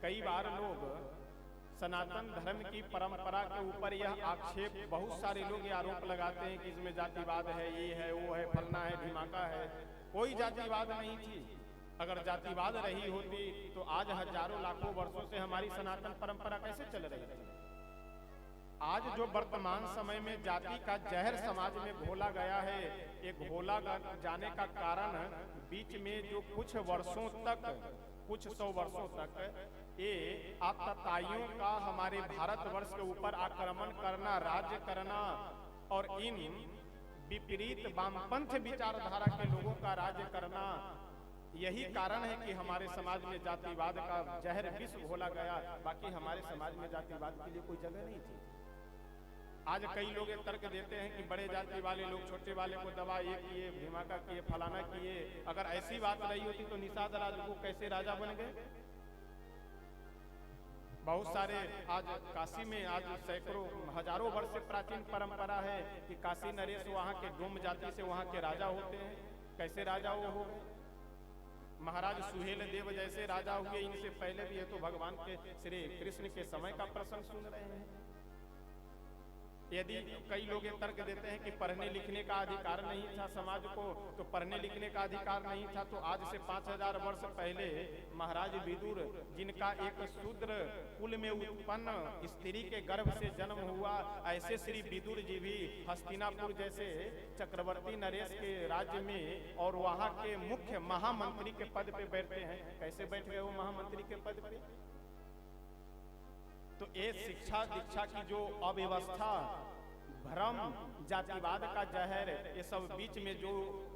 कई बार लोग सनातन धर्म की परंपरा के ऊपर यह आक्षेप, बहुत सारे लोग ये आरोप लगाते हैं कि इसमें जातिवाद है, ये है, वो है, फलना है, ढिमाका है। कोई जातिवाद नहीं थी। अगर जातिवाद रही होती तो आज हजारों लाखों वर्षों से हमारी सनातन परंपरा कैसे चल रही थी। आज जो वर्तमान समय में जाति का जहर समाज में घोला गया है, एक घोला जाने का कारण बीच में जो कुछ वर्षों तक, कुछ 100 वर्षों तक ये आतताइयों का हमारे भारतवर्ष के ऊपर आक्रमण करना, राज्य करना और इन विपरीत वामपंथ विचारधारा के लोगों का राज्य करना, यही कारण है कि हमारे समाज में जातिवाद का जहर विष घोला गया। बाकी हमारे समाज में जातिवाद के लिए कोई जगह नहीं थी। आज कई लोग ये तर्क देते हैं कि बड़े जाति वाले लोग छोटे वाले को दबा, ये किए, धिमाका किए, फलाना किए। अगर ऐसी बात रही होती तो निषादराज को कैसे राजा बन गए। बहुत सारे आज काशी में आज सैकड़ों हजारों वर्ष से प्राचीन परंपरा है कि काशी नरेश वहाँ के डोम जाति से वहाँ के राजा होते हैं। कैसे राजा वो हो गए। महाराज सुहेल देव जैसे राजा हुए, इनसे पहले भी है तो भगवान के श्री कृष्ण के समय का प्रसंग सुन रहे हैं। यदि कई लोग ये तर्क देते हैं कि पढ़ने लिखने का अधिकार नहीं था समाज को, तो पढ़ने लिखने का अधिकार नहीं था तो आज से 5000 वर्ष पहले महाराज विदुर, जिनका एक शूद्र कुल में उत्पन्न स्त्री के गर्भ से जन्म हुआ, ऐसे श्री विदुर जी भी हस्तिनापुर जैसे चक्रवर्ती नरेश के राज्य में और वहाँ के मुख्य महामंत्री के पद पे बैठते हैं। कैसे बैठ गए वो महामंत्री के पद पे। तो ये शिक्षा दीक्षा की जो अव्यवस्था भ्रम, जातिवाद का जहर, ये सब बीच में जो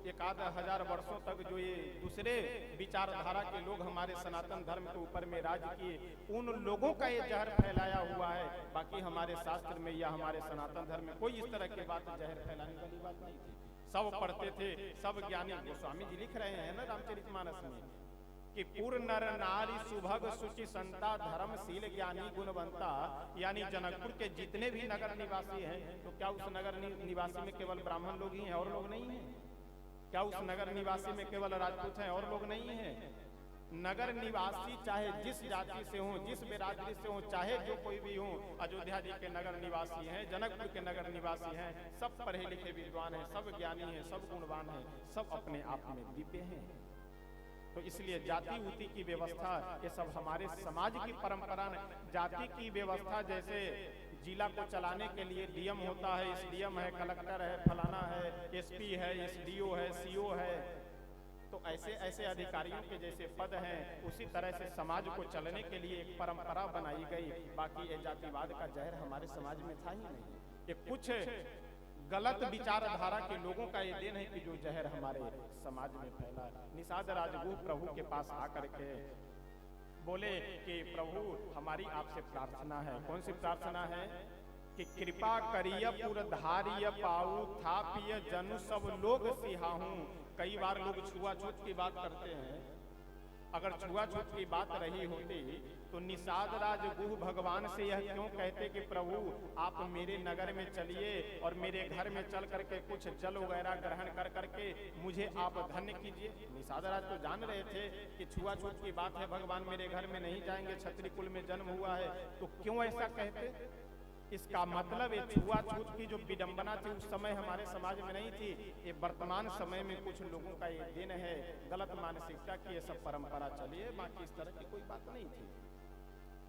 एक आध हजार वर्षों तक जो ये दूसरे विचारधारा के लोग हमारे सनातन धर्म के ऊपर में राज किए, उन लोगों का ये जहर फैलाया हुआ है। बाकी हमारे शास्त्र में या हमारे सनातन धर्म में कोई इस तरह की बात जहर फैलाने वाली बात नहीं थी। सब पढ़ते थे, सब ज्ञानी। गोस्वामी जी लिख रहे हैं ना रामचरितमानस में कि पूर्ण नर नारी सुभग सुचि संता धर्मशील ज्ञानी गुणवंता, यानी जनकपुर के जितने भी नगर निवासी हैं, तो क्या उस नगर निवासी में केवल ब्राह्मण लोग ही हैं और लोग नहीं हैं? क्या उस नगर निवासी में केवल राजपूत हैं और लोग नहीं हैं? नगर निवासी चाहे जिस जाति से हो, जिस बिरादरी से हो, चाहे जो कोई भी हो, अयोध्या जी के नगर निवासी हैं, जनकपुर के नगर निवासी हैं, सब पढ़े लिखे विद्वान हैं, सब ज्ञानी हैं, सब गुणवान हैं, सब अपने आप में दिव्य हैं। तो इसलिए जाति उति की व्यवस्था ये सब हमारे समाज की परंपरा ने, जाति की व्यवस्था जैसे जिला को चलाने के लिए डीएम होता है, एसडीएम है, कलेक्टर है, फलाना है, एसपी है, एसडीओ है, सीओ है, तो ऐसे ऐसे अधिकारियों के जैसे पद हैं, उसी तरह से समाज को चलने के लिए एक परंपरा बनाई गई। बाकी ये जातिवाद का जहर हमारे समाज में था ही नहीं। ये कुछ गलत विचारधारा के लोगों का ये देन है कि जो जहर हमारे समाज में फैला। निषाद राजगुरु प्रभु के पास आकर के बोले कि प्रभु हमारी आपसे प्रार्थना है। कौन सी प्रार्थना है? कि कृपा करिय पुरधारिय पाऊ थापिय जनु सब लोग सिहाहूं। कई बार लोग छुआछूत की बात करते हैं। अगर छुआछूत की बात रही होती तो निषाद राज गुह भगवान से यह क्यों कहते कि प्रभु आप मेरे नगर में चलिए और मेरे घर में चल करके कुछ जल वगैरह ग्रहण कर करके मुझे आप धन्य कीजिए। निषाद राज तो जान रहे थे कि छुआछूत की बात है, भगवान मेरे घर में नहीं जाएंगे, क्षत्रिय कुल में जन्म हुआ है, तो क्यों ऐसा कहते? इसका मतलब ये छुआछूत की जो विडंबना थी उस समय हमारे समाज में नहीं थी। ये वर्तमान समय में कुछ लोगों का ये दिन है, गलत मानसिकता की ये सब परंपरा चली है, बाकी इस तरह की कोई बात नहीं थी।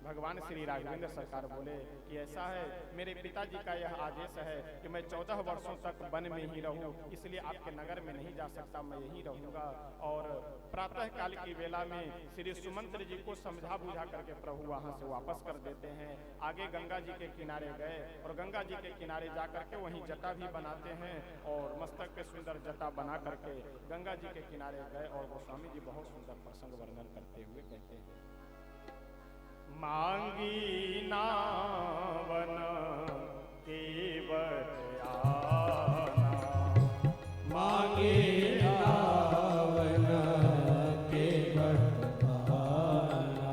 भगवान श्री राघवेंद्र सरकार बोले कि ऐसा है, मेरे पिताजी का यह आदेश है कि मैं 14 वर्षों तक वन में ही रहूं, इसलिए आपके नगर में नहीं जा सकता, मैं यहीं रहूंगा। और प्रातः काल की वेला में श्री सुमंत्र जी को समझा बुझा करके प्रभु वहां से वापस कर देते हैं। आगे गंगा जी के किनारे गए और गंगा जी के किनारे जा करके वहीं जटा भी बनाते हैं और मस्तक पे सुंदर जटा बना करके गंगा जी के किनारे गए। और गोस्वामी जी बहुत सुंदर प्रसंग वर्णन करते हुए कहते हैं, मांगी नावन केवट आना, मांगे नावन केवट आना,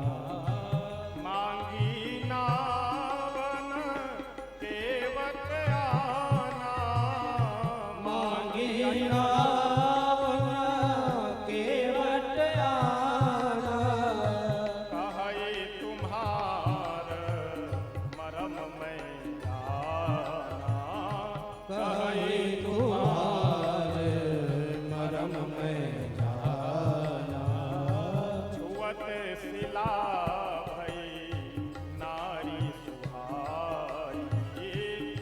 मांगी नावन केवट आना, मांगे नावन केवट आना, कहे तुम्हार मरम में जाना, कहे तुम्हारे मरम में जाना, छुअत शिला भई नारी सुहाई,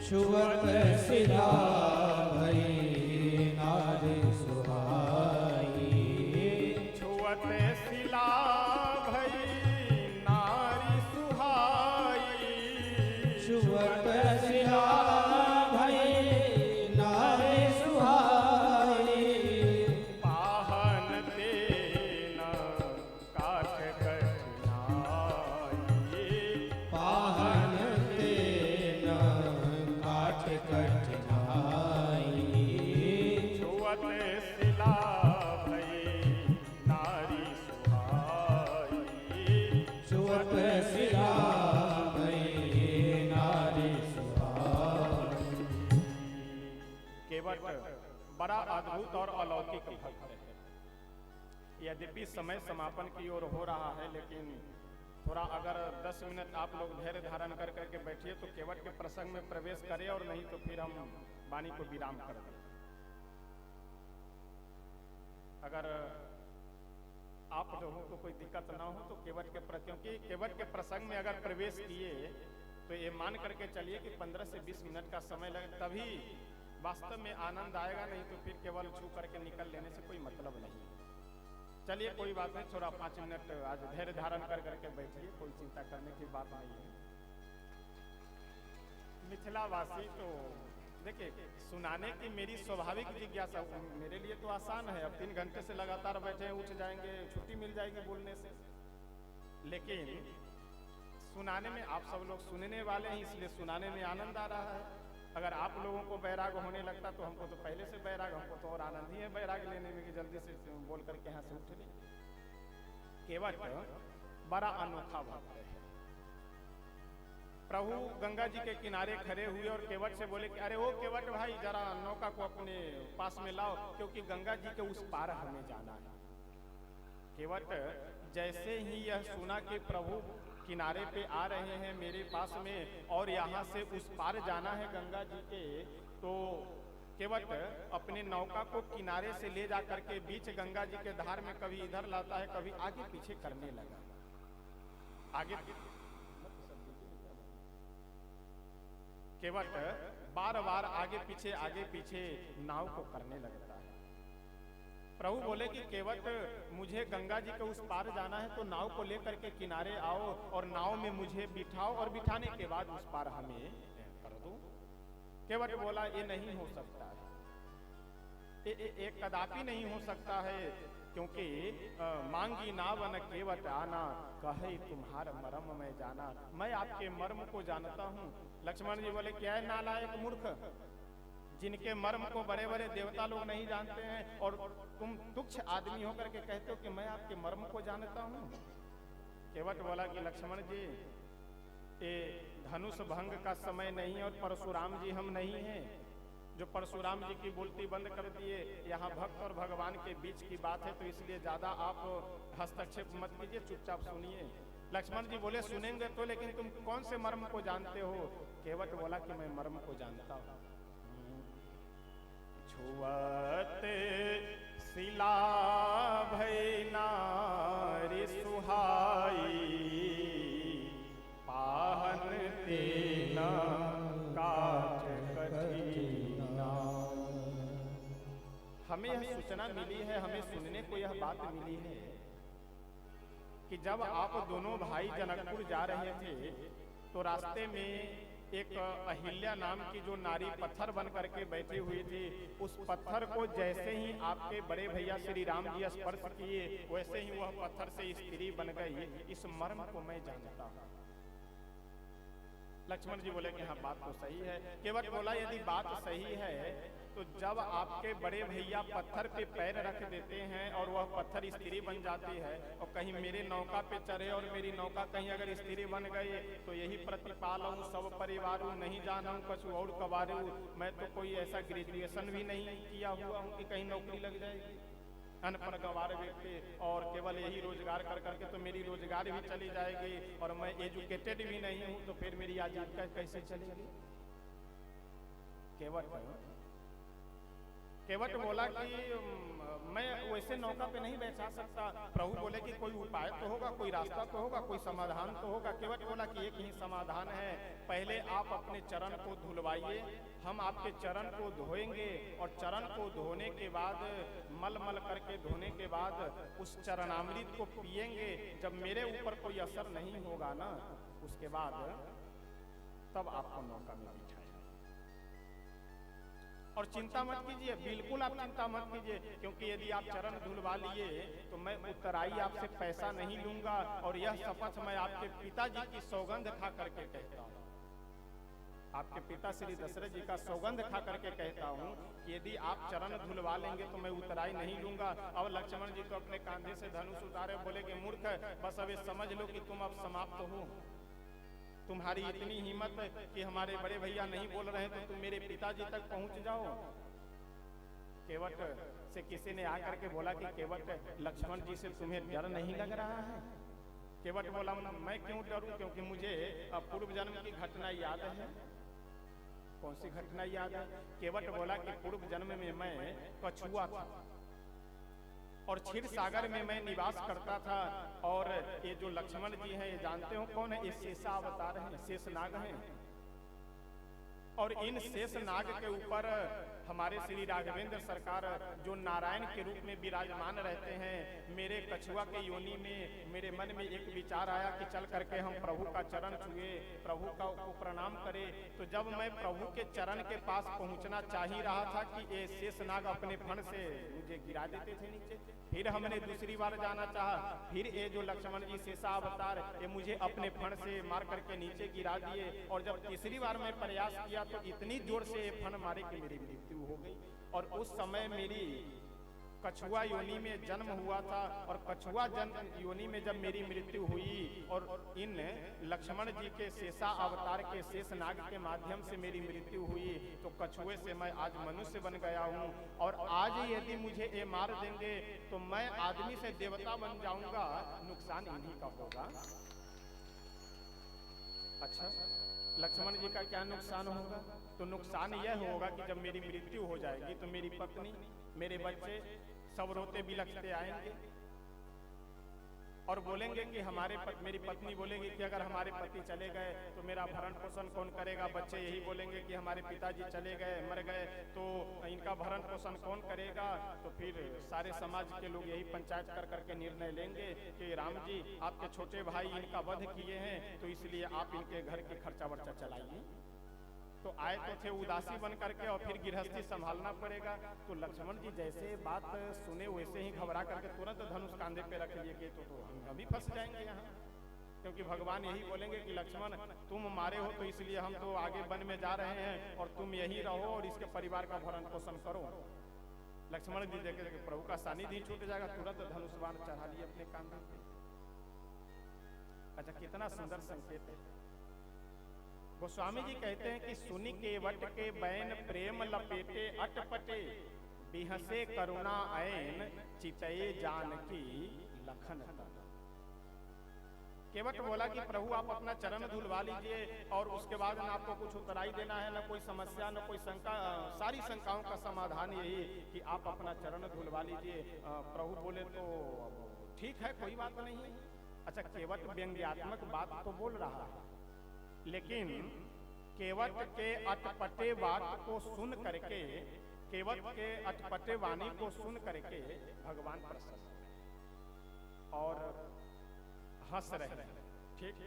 छुअत शिला भई नारी सुहाई, छुअत शिला भई नारी सुहाई, छुअत शिला भई नारी सुहाई, पाहन तेन काठ कठिनाई, पाहन तेन काठ कठिनाई, छुअत शिला भई नारी सुहाई, छुअत शिला भई नारी सुहाई। केवट बड़ा अद्भुत और अलौकिक भक्त है। यद्यपि समय समापन की ओर हो रहा है, लेकिन थोड़ा अगर 10 मिनट आप लोग धैर्य धारण कर करके बैठिए तो केवट के प्रसंग में प्रवेश करें, और नहीं तो फिर हम वाणी को विराम कर दें। अगर आप लोगों को कोई दिक्कत ना हो तो केवट के क्योंकि केवट के प्रसंग में अगर प्रवेश किए तो ये मान करके चलिए कि 15 से 20 मिनट का समय लगे, तभी वास्तव में आनंद आएगा, नहीं तो फिर केवल छू करके निकल लेने से कोई मतलब नहीं। चलिए कोई बात नहीं, थोड़ा 5 मिनट आज धैर्य धारण कर करके बैठिए, कोई चिंता करने की बात नहीं है। मिथिलावासी तो देखिए, सुनाने की मेरी स्वाभाविक जिज्ञासा मेरे लिए तो आसान है। अब 3 घंटे से लगातार बैठे हैं, उठ जाएंगे, छुट्टी मिल जाएगी बोलने से। लेकिन सुनाने में आप सब लोग सुनने वाले हैं, इसलिए सुनाने में आनंद आ रहा है। अगर आप लोगों को बैराग होने लगता तो हमको तो पहले से बैराग, हमको तो और आनंद ही है बैराग लेने में कि जल्दी से बोल करके यहाँ से उठ ले। केवट बड़ा अनोखा भक्त है। प्रभु गंगा जी के किनारे खड़े हुए और केवट से बोले कि अरे ओ केवट भाई, जरा नौका को अपने पास में लाओ, क्योंकि गंगा जी के उस पार हमें जाना है। केवट जैसे ही यह सुना कि प्रभु किनारे पे आ रहे हैं मेरे पास में और यहाँ से उस पार जाना है गंगा जी के, तो केवट अपने नौका को किनारे से ले जा करके बीच गंगा जी के धार में कभी इधर लाता है, कभी आगे पीछे करने लगा। आगे केवट बार बार आगे पीछे नाव को करने लगता है। प्रभु बोले कि केवट, मुझे गंगा जी के उस पार जाना है, तो नाव को लेकर के किनारे आओ और नाव में मुझे बिठाओ और बिठाने के बाद उस पार हमें कर दो। केवट बोला ये नहीं हो सकता है, ये कदापि नहीं हो सकता है, क्योंकि मांगी नावन केवट आना, कहे तुम्हारा मर्म मैं जाना। मैं आपके मर्म को जानता हूँ। लक्ष्मण जी बोले क्या है नालायक मूर्ख, जिनके मर्म को बड़े बड़े देवता लोग नहीं जानते हैं और तुम तुच्छ आदमी होकर के कहते हो कि मैं आपके मर्म को जानता हूँ। केवट बोला कि लक्ष्मण जी, ये धनुष भंग का समय नहीं है और परशुराम जी हम नहीं हैं जो परशुराम जी की बोलती बंद कर दिए। यहाँ भक्त और भगवान के बीच की बात है, तो इसलिए ज्यादा आप हस्तक्षेप मत कीजिए, चुपचाप सुनिए। लक्ष्मण जी बोले सुनेंगे तो, लेकिन तुम कौन से मर्म को जानते हो? केवट बोला कि मैं मर्म को जानता हूँ। छुअत शिला भई नारी सुहाई, पाहन तेना काज कठिना। हमें यह सूचना मिली है, हमें सुनने को यह बात मिली है कि जब आप दोनों भाई जनकपुर जा रहे थे तो रास्ते में एक अहिल्या नाम की जो नारी पत्थर बन करके बैठी हुई थी, उस पत्थर को जैसे ही आपके बड़े भैया श्री राम जी स्पर्श किए, वैसे ही वह पत्थर से स्त्री बन गई। इस मर्म को मैं जानता हूँ। लक्ष्मण जी बोले कि हाँ बात तो सही है। केवट बोला यदि बात सही है तो जब आपके बड़े भैया पत्थर पे पैर रख देते हैं और वह पत्थर स्त्री बन जाती है, और कहीं मेरे नौका पे चढ़े और मेरी नौका कहीं अगर स्त्री बन गई, तो यही प्रतिपालू सब परिवारू, नहीं जानूं कछु और कबारू। मैं तो कोई ऐसा ग्रेजुएशन भी नहीं किया हुआ हूँ कि कहीं नौकरी लग जाएगी। अनपढ़ गंवार व्यक्ति और केवल यही रोजगार कर करके तो मेरी रोजगार भी चली जाएगी, और मैं एजुकेटेड भी नहीं हूं, तो फिर मेरी आजीविका कैसे चलेगी? केवट बोला कि मैं वैसे नौका पे नहीं बैठा सकता। प्रभु बोले कि कोई उपाय तो होगा, कोई रास्ता तो होगा, कोई समाधान तो होगा। केवट बोला कि एक ही समाधान है, पहले आप अपने चरण को धुलवाइए, हम आपके चरण को धोएंगे और चरण को धोने के बाद मल मल करके धोने के बाद उस चरणामृत को पिएंगे। जब मेरे ऊपर कोई असर नहीं होगा ना, उसके बाद तब आपको नौका में बिठाएंगे। और चिंता मत कीजिए, बिल्कुल आप चिंता मत कीजिए, क्योंकि यदि आप चरण धुलवा लिए तो मैं उत्तराई आपसे पैसा नहीं लूंगा, और यह शपथ मैं आपके पिताजी की सौगंध खा करके कहता हूँ। आपके पिता श्री दशरथ जी का सौगंध खा करके कहता हूँ कि यदि आप चरण धुलवा लेंगे तो मैं उत्तराई नहीं लूंगा। अब लक्ष्मण जी तो अपने कांधे से धनुष उतारे, बोले कि मूर्ख, बस अब समझ लो कि तुम अब समाप्त हो। तुम्हारी इतनी हिम्मत कि हमारे बड़े भैया नहीं बोल रहे तो तुम मेरे पिताजी तक पहुंच जाओ। केवट से किसी ने आकर के बोला कि केवट, लक्ष्मण जी से तुम्हें डर नहीं लग रहा है? केवट बोला मैं क्यों डरूं, क्योंकि मुझे पूर्व जन्म की घटना याद है। कौन सी घटना याद है? केवट बोला कि पूर्व जन्म में मैं कछुआ था और क्षीर सागर में मैं निवास करता था, और ये जो लक्ष्मण जी हैं ये जानते हो कौन है? ये शेषावतार हैं, शेषनाग हैं, और इन शेषनाग के ऊपर हमारे श्री राघवेंद्र सरकार जो नारायण के रूप में विराजमान रहते हैं, मेरे कछुआ के योनि में मेरे मन में एक विचार आया कि चल करके हम प्रभु का चरण छुए, प्रभु का को प्रणाम करें। तो जब मैं प्रभु के चरण के पास पहुंचना चाह ही रहा था कि ये शेषनाग अपने फण से मुझे गिरा देते थे नीचे। फिर हमने दूसरी बार जाना चाहा, फिर ये जो लक्ष्मण जी शेषा अवतार ये मुझे अपने फण से मार करके नीचे गिरा दिए। और जब तीसरी बार मैं प्रयास किया तो इतनी जोर से ये फण मारे कि मेरी मृत्यु हो गई। और उस समय मेरी कछुआ योनि में जन्म हुआ था, और कछुआ जन्म योनि में जब मेरी मृत्यु हुई और इन लक्ष्मण जी के शेषा अवतार के शेषनाग के माध्यम से मेरी मृत्यु हुई, तो कछुए से मैं आज मनुष्य बन गया हूँ। और आज यदि मुझे ये मार देंगे तो मैं आदमी से देवता बन जाऊंगा, नुकसान इन्हीं का होगा। अच्छा, लक्ष्मण जी का क्या नुकसान होगा? तो नुकसान यह होगा कि जब मेरी मृत्यु हो जाएगी तो मेरी पत्नी, मेरे बच्चे सब रोते बिलखते आएंगे और बोलेंगे कि मेरी पत्नी बोलेगी कि अगर हमारे पति चले गए तो मेरा भरण पोषण कौन करेगा। बच्चे यही बोलेंगे कि हमारे पिताजी चले गए, मर गए, तो इनका भरण पोषण कौन करेगा। तो फिर सारे समाज के लोग यही पंचायत कर करके निर्णय लेंगे कि राम जी आपके छोटे भाई इनका वध किए हैं, तो इसलिए आप इनके घर के खर्चा वर्चा चलाइए। तो आए तो थे उदासी बन करके और फिर गृहस्थी संभालना पड़ेगा। तो लक्ष्मण जी जैसे बात सुने वैसे ही घबरा करके तुरंत धनुष कांधे पे रख लिए कि तो हम भी फंस जाएंगे यहाँ, क्योंकि भगवान यही बोलेंगे कि लक्ष्मण तुम मारे हो तो इसलिए हम तो आगे वन में जा रहे हैं और तुम यही रहो और इसके परिवार का भरण पोषण करो। लक्ष्मण जी देखे कि प्रभु का सानिध्य छूट जाएगा, तुरंत धनुष बाण चढ़ा लिए अपने कांधे पे। अच्छा, कितना सुंदर संकेत है। गोस्वामी जी कहते हैं कि सुनि केवट के बैन प्रेम लपेटे अटपटे, बिहसे करुणा ऐन चितये जानकी लखन तन। केवट बोला कि प्रभु आप अपना चरण धुलवा लीजिए और उसके बाद न आपको कुछ उतराई देना है, न कोई समस्या, न कोई शंका, सारी शंकाओं का समाधान यही कि आप अपना चरण धुलवा लीजिए। प्रभु बोले तो ठीक है, कोई बात नहीं। अच्छा, केवट व्यंग्यात्मक बात तो बोल रहा है, लेकिन केवट के अटपटे बात को सुन करके, केवट के अटपटे वाणी को सुन करके भगवान प्रसन्न और हंस रहे हैं। ठीक,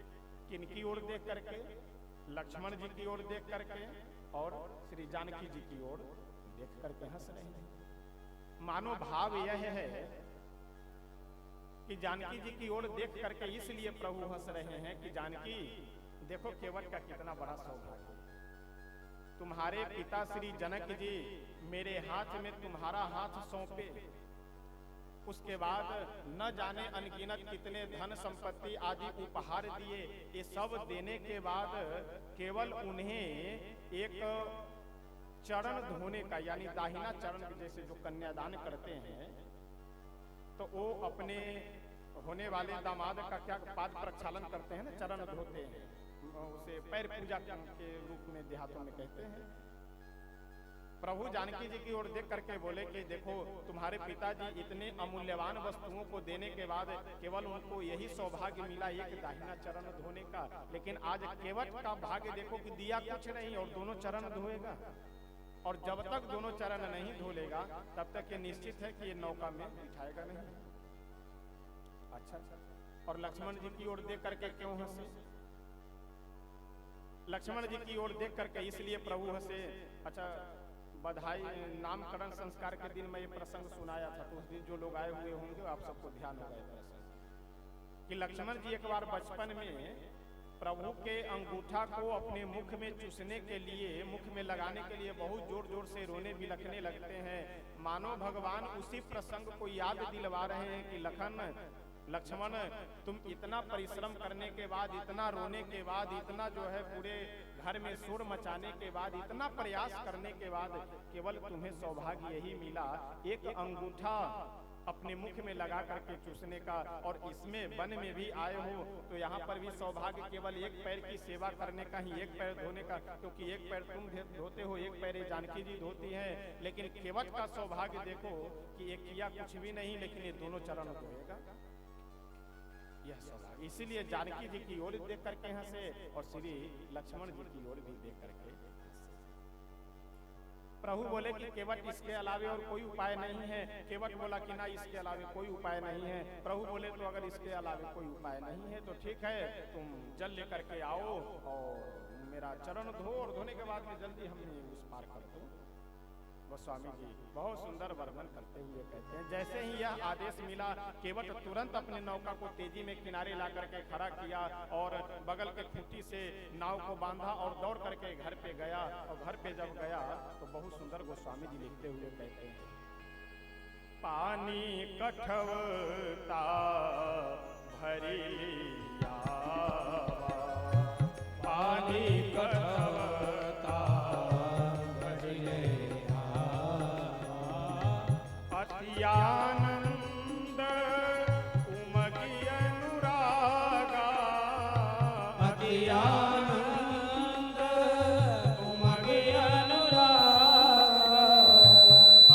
किनकी ओर देख करके? लक्ष्मण जी की ओर देख करके और श्री जानकी जी की ओर देख करके हंस रहे हैं। मानो भाव यह है कि जानकी जी की ओर देख करके इसलिए प्रभु हंस रहे हैं कि जानकी देखो केवट का कितना बड़ा सौभाग्य, तुम्हारे पिता श्री जनक जी मेरे हाथ में तुम्हारा हाथ सौंपे, उसके बाद न जाने अनगिनत कितने धन संपत्ति आदि उपहार दिए। ये सब देने के बाद केवल उन्हें एक चरण धोने का, यानी दाहिना चरण जैसे जो कन्यादान करते हैं, तो वो अपने होने वाले दामाद का क्या पाद प्रक्षालन करते हैं ना, चरण धोते हैं, उसे पैर पूजा के रूप में देहातों में कहते हैं। प्रभु जानकी जी की ओर देख करके बोले कि देखो तुम्हारे पिताजी इतने अमूल्यवान वस्तुओं को देने के बाद केवल उनको यही सौभाग्य मिला एक दाहिना चरण धोने का, लेकिन आज केवट का भाग्य देखो कि दिया कुछ नहीं और दोनों चरण धोएगा। और जब तक दोनों चरण नहीं धो लेगा तब तक ये निश्चित है कि ये नौका में बिठाएगा नहीं। अच्छा, और लक्ष्मण जी की ओर देख करके क्यों हंसे? लक्ष्मण जी की ओर देख करके इसलिए प्रभु हंसे। अच्छा, बधाई नामकरण संस्कार के दिन मैं ये प्रसंग सुनाया था, तो उस दिन जो लोग आए हुए होंगे आप सबको ध्यान होगा प्रसंग कि लक्ष्मण जी एक बार बचपन में प्रभु के अंगूठा को अपने मुख में चूसने के लिए, मुख में लगाने के लिए बहुत जोर जोर से रोने बिलखने लगते हैं। मानो भगवान उसी प्रसंग को याद दिलवा रहे हैं कि लक्ष्मण तुम इतना परिश्रम करने के बाद, इतना रोने के बाद, इतना जो है पूरे घर में शोर मचाने के बाद, इतना प्रयास करने के बाद केवल तुम्हें सौभाग्य यही मिला एक अंगूठा अपने मुख में लगा करके चूसने का, और इसमें वन में भी आए हो तो यहाँ पर भी सौभाग्य केवल एक पैर की सेवा करने का ही, एक पैर धोने का, क्योंकि एक पैर तुम धोते हो, एक पैर जानकी जी धोती है। लेकिन केवट का सौभाग्य देखो कि एक किया कुछ भी नहीं, लेकिन ये दोनों चरण धोएगा, यह सौभाग्य। इसीलिए जानकी जी की ओर देख करके हंसे और श्री लक्ष्मण जी की ओर भी देख करके। प्रभु बोले कि केवट इसके अलावे और कोई उपाय नहीं है। केवट बोला कि ना इसके अलावे कोई उपाय नहीं है। प्रभु बोले तो अगर इसके अलावे कोई उपाय नहीं है तो ठीक है, तुम जल लेकर के आओ और मेरा चरण धो, और धोने के बाद में जल्दी हम उस पार कर दो। गोस्वामी जी बहुत सुंदर वर्णन करते हुए कहते हैं, जैसे ही यह आदेश मिला केवट तुरंत अपने नौका को तेजी में किनारे ला करके खड़ा किया और बगल के खूंटी से नाव को बांधा और दौड़ करके घर पे गया। और घर पे जब गया तो बहुत सुंदर गोस्वामी जी लिखते हुए कहते हैं, पानी कठवता भरी लिया, पानी कठवता भरी लिया, अतियानंद उमगी अनुरागा, अतियानंद उमगी अनुरागा,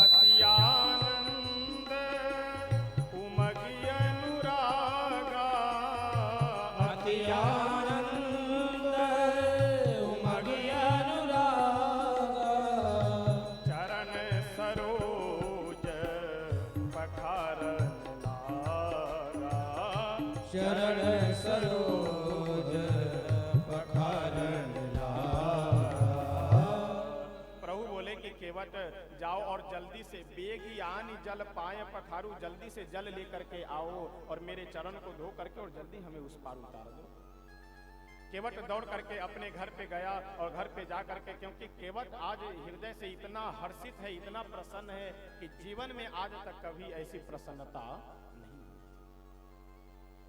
अतियानंद उमगी अनुरागा, अतियानंद उमगी अनुरागा, चरण सरोज पखारन लागा, शरण सरोज पखारन लागा। प्रभु बोले कि केवट जाओ और जल्दी से बेगियान जल पाए पखारू, जल्दी से जल लेकर के आओ और मेरे चरण को धो करके और जल्दी हमें उस पार उतार दो। केवट दौड़ करके अपने घर पे गया और घर पे जा करके, क्योंकि केवट आज हृदय से इतना हर्षित है, इतना प्रसन्न है कि जीवन में आज तक कभी ऐसी प्रसन्नता नहीं हुई।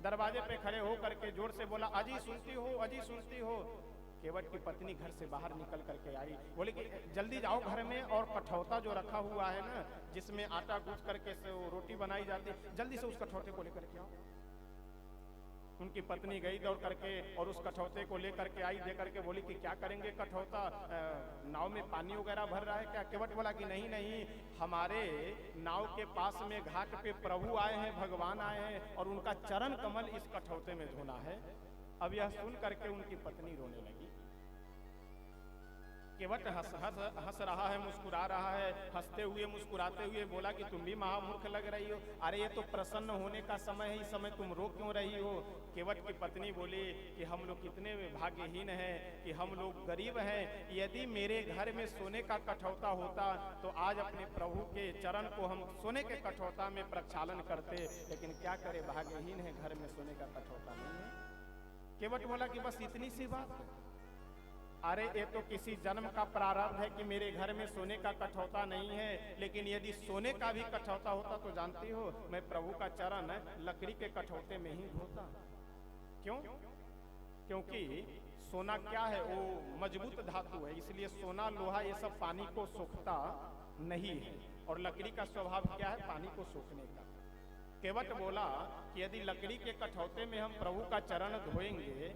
दरवाजे पे खड़े हो करके जोर से बोला, अजी सुनती हो, अजी सुनती हो। केवट की पत्नी घर से बाहर निकल करके आई, बोले कि जल्दी जाओ घर में, और कठौता जो रखा हुआ है ना जिसमें आटा गूंथ करके से वो रोटी बनाई जाती है, जल्दी से उस कठौते को लेकर के आओ। उनकी पत्नी गई दौड़ करके और उस कठौते को लेकर के आई, दे करके बोली कि क्या करेंगे कठौता, नाव में पानी वगैरह भर रहा है क्या? केवट बोला कि नहीं नहीं, हमारे नाव के पास में घाट पे प्रभु आए हैं, भगवान आए हैं और उनका चरण कमल इस कठौते में धोना है। अब यह सुन करके उनकी पत्नी रोने लगी। केवट हंस रहा है, मुस्कुरा रहा है, हंसते हुए मुस्कुराते हुए बोला कि तुम भी महामूर्ख लग रही हो, अरे ये तो प्रसन्न होने का समय है, इस समय तुम रो क्यों रही हो? केवट की पत्नी बोली कि हम लोग कितने भाग्यहीन हैं कि हम लोग गरीब हैं, यदि मेरे घर में सोने का कठौता होता तो आज अपने प्रभु के चरण को हम सोने के कठौता में प्रक्षालन करते, लेकिन क्या करे, भाग्यहीन है, घर में सोने का कठौता नहीं है। केवट बोला कि बस इतनी सी बात है? अरे ये तो किसी जन्म का प्रारब्ध है कि मेरे घर में सोने का कठौता नहीं है, लेकिन यदि सोने का भी कठौता होता तो जानती हो मैं प्रभु का चरण लकड़ी के कठौते में ही धोता। क्यों? क्योंकि सोना क्या है, वो मजबूत धातु है, इसलिए सोना लोहा ये सब पानी को सोखता नहीं है, और लकड़ी का स्वभाव क्या है, पानी को सोखने का। केवट बोला कि यदि लकड़ी के कठौते में हम प्रभु का चरण धोएंगे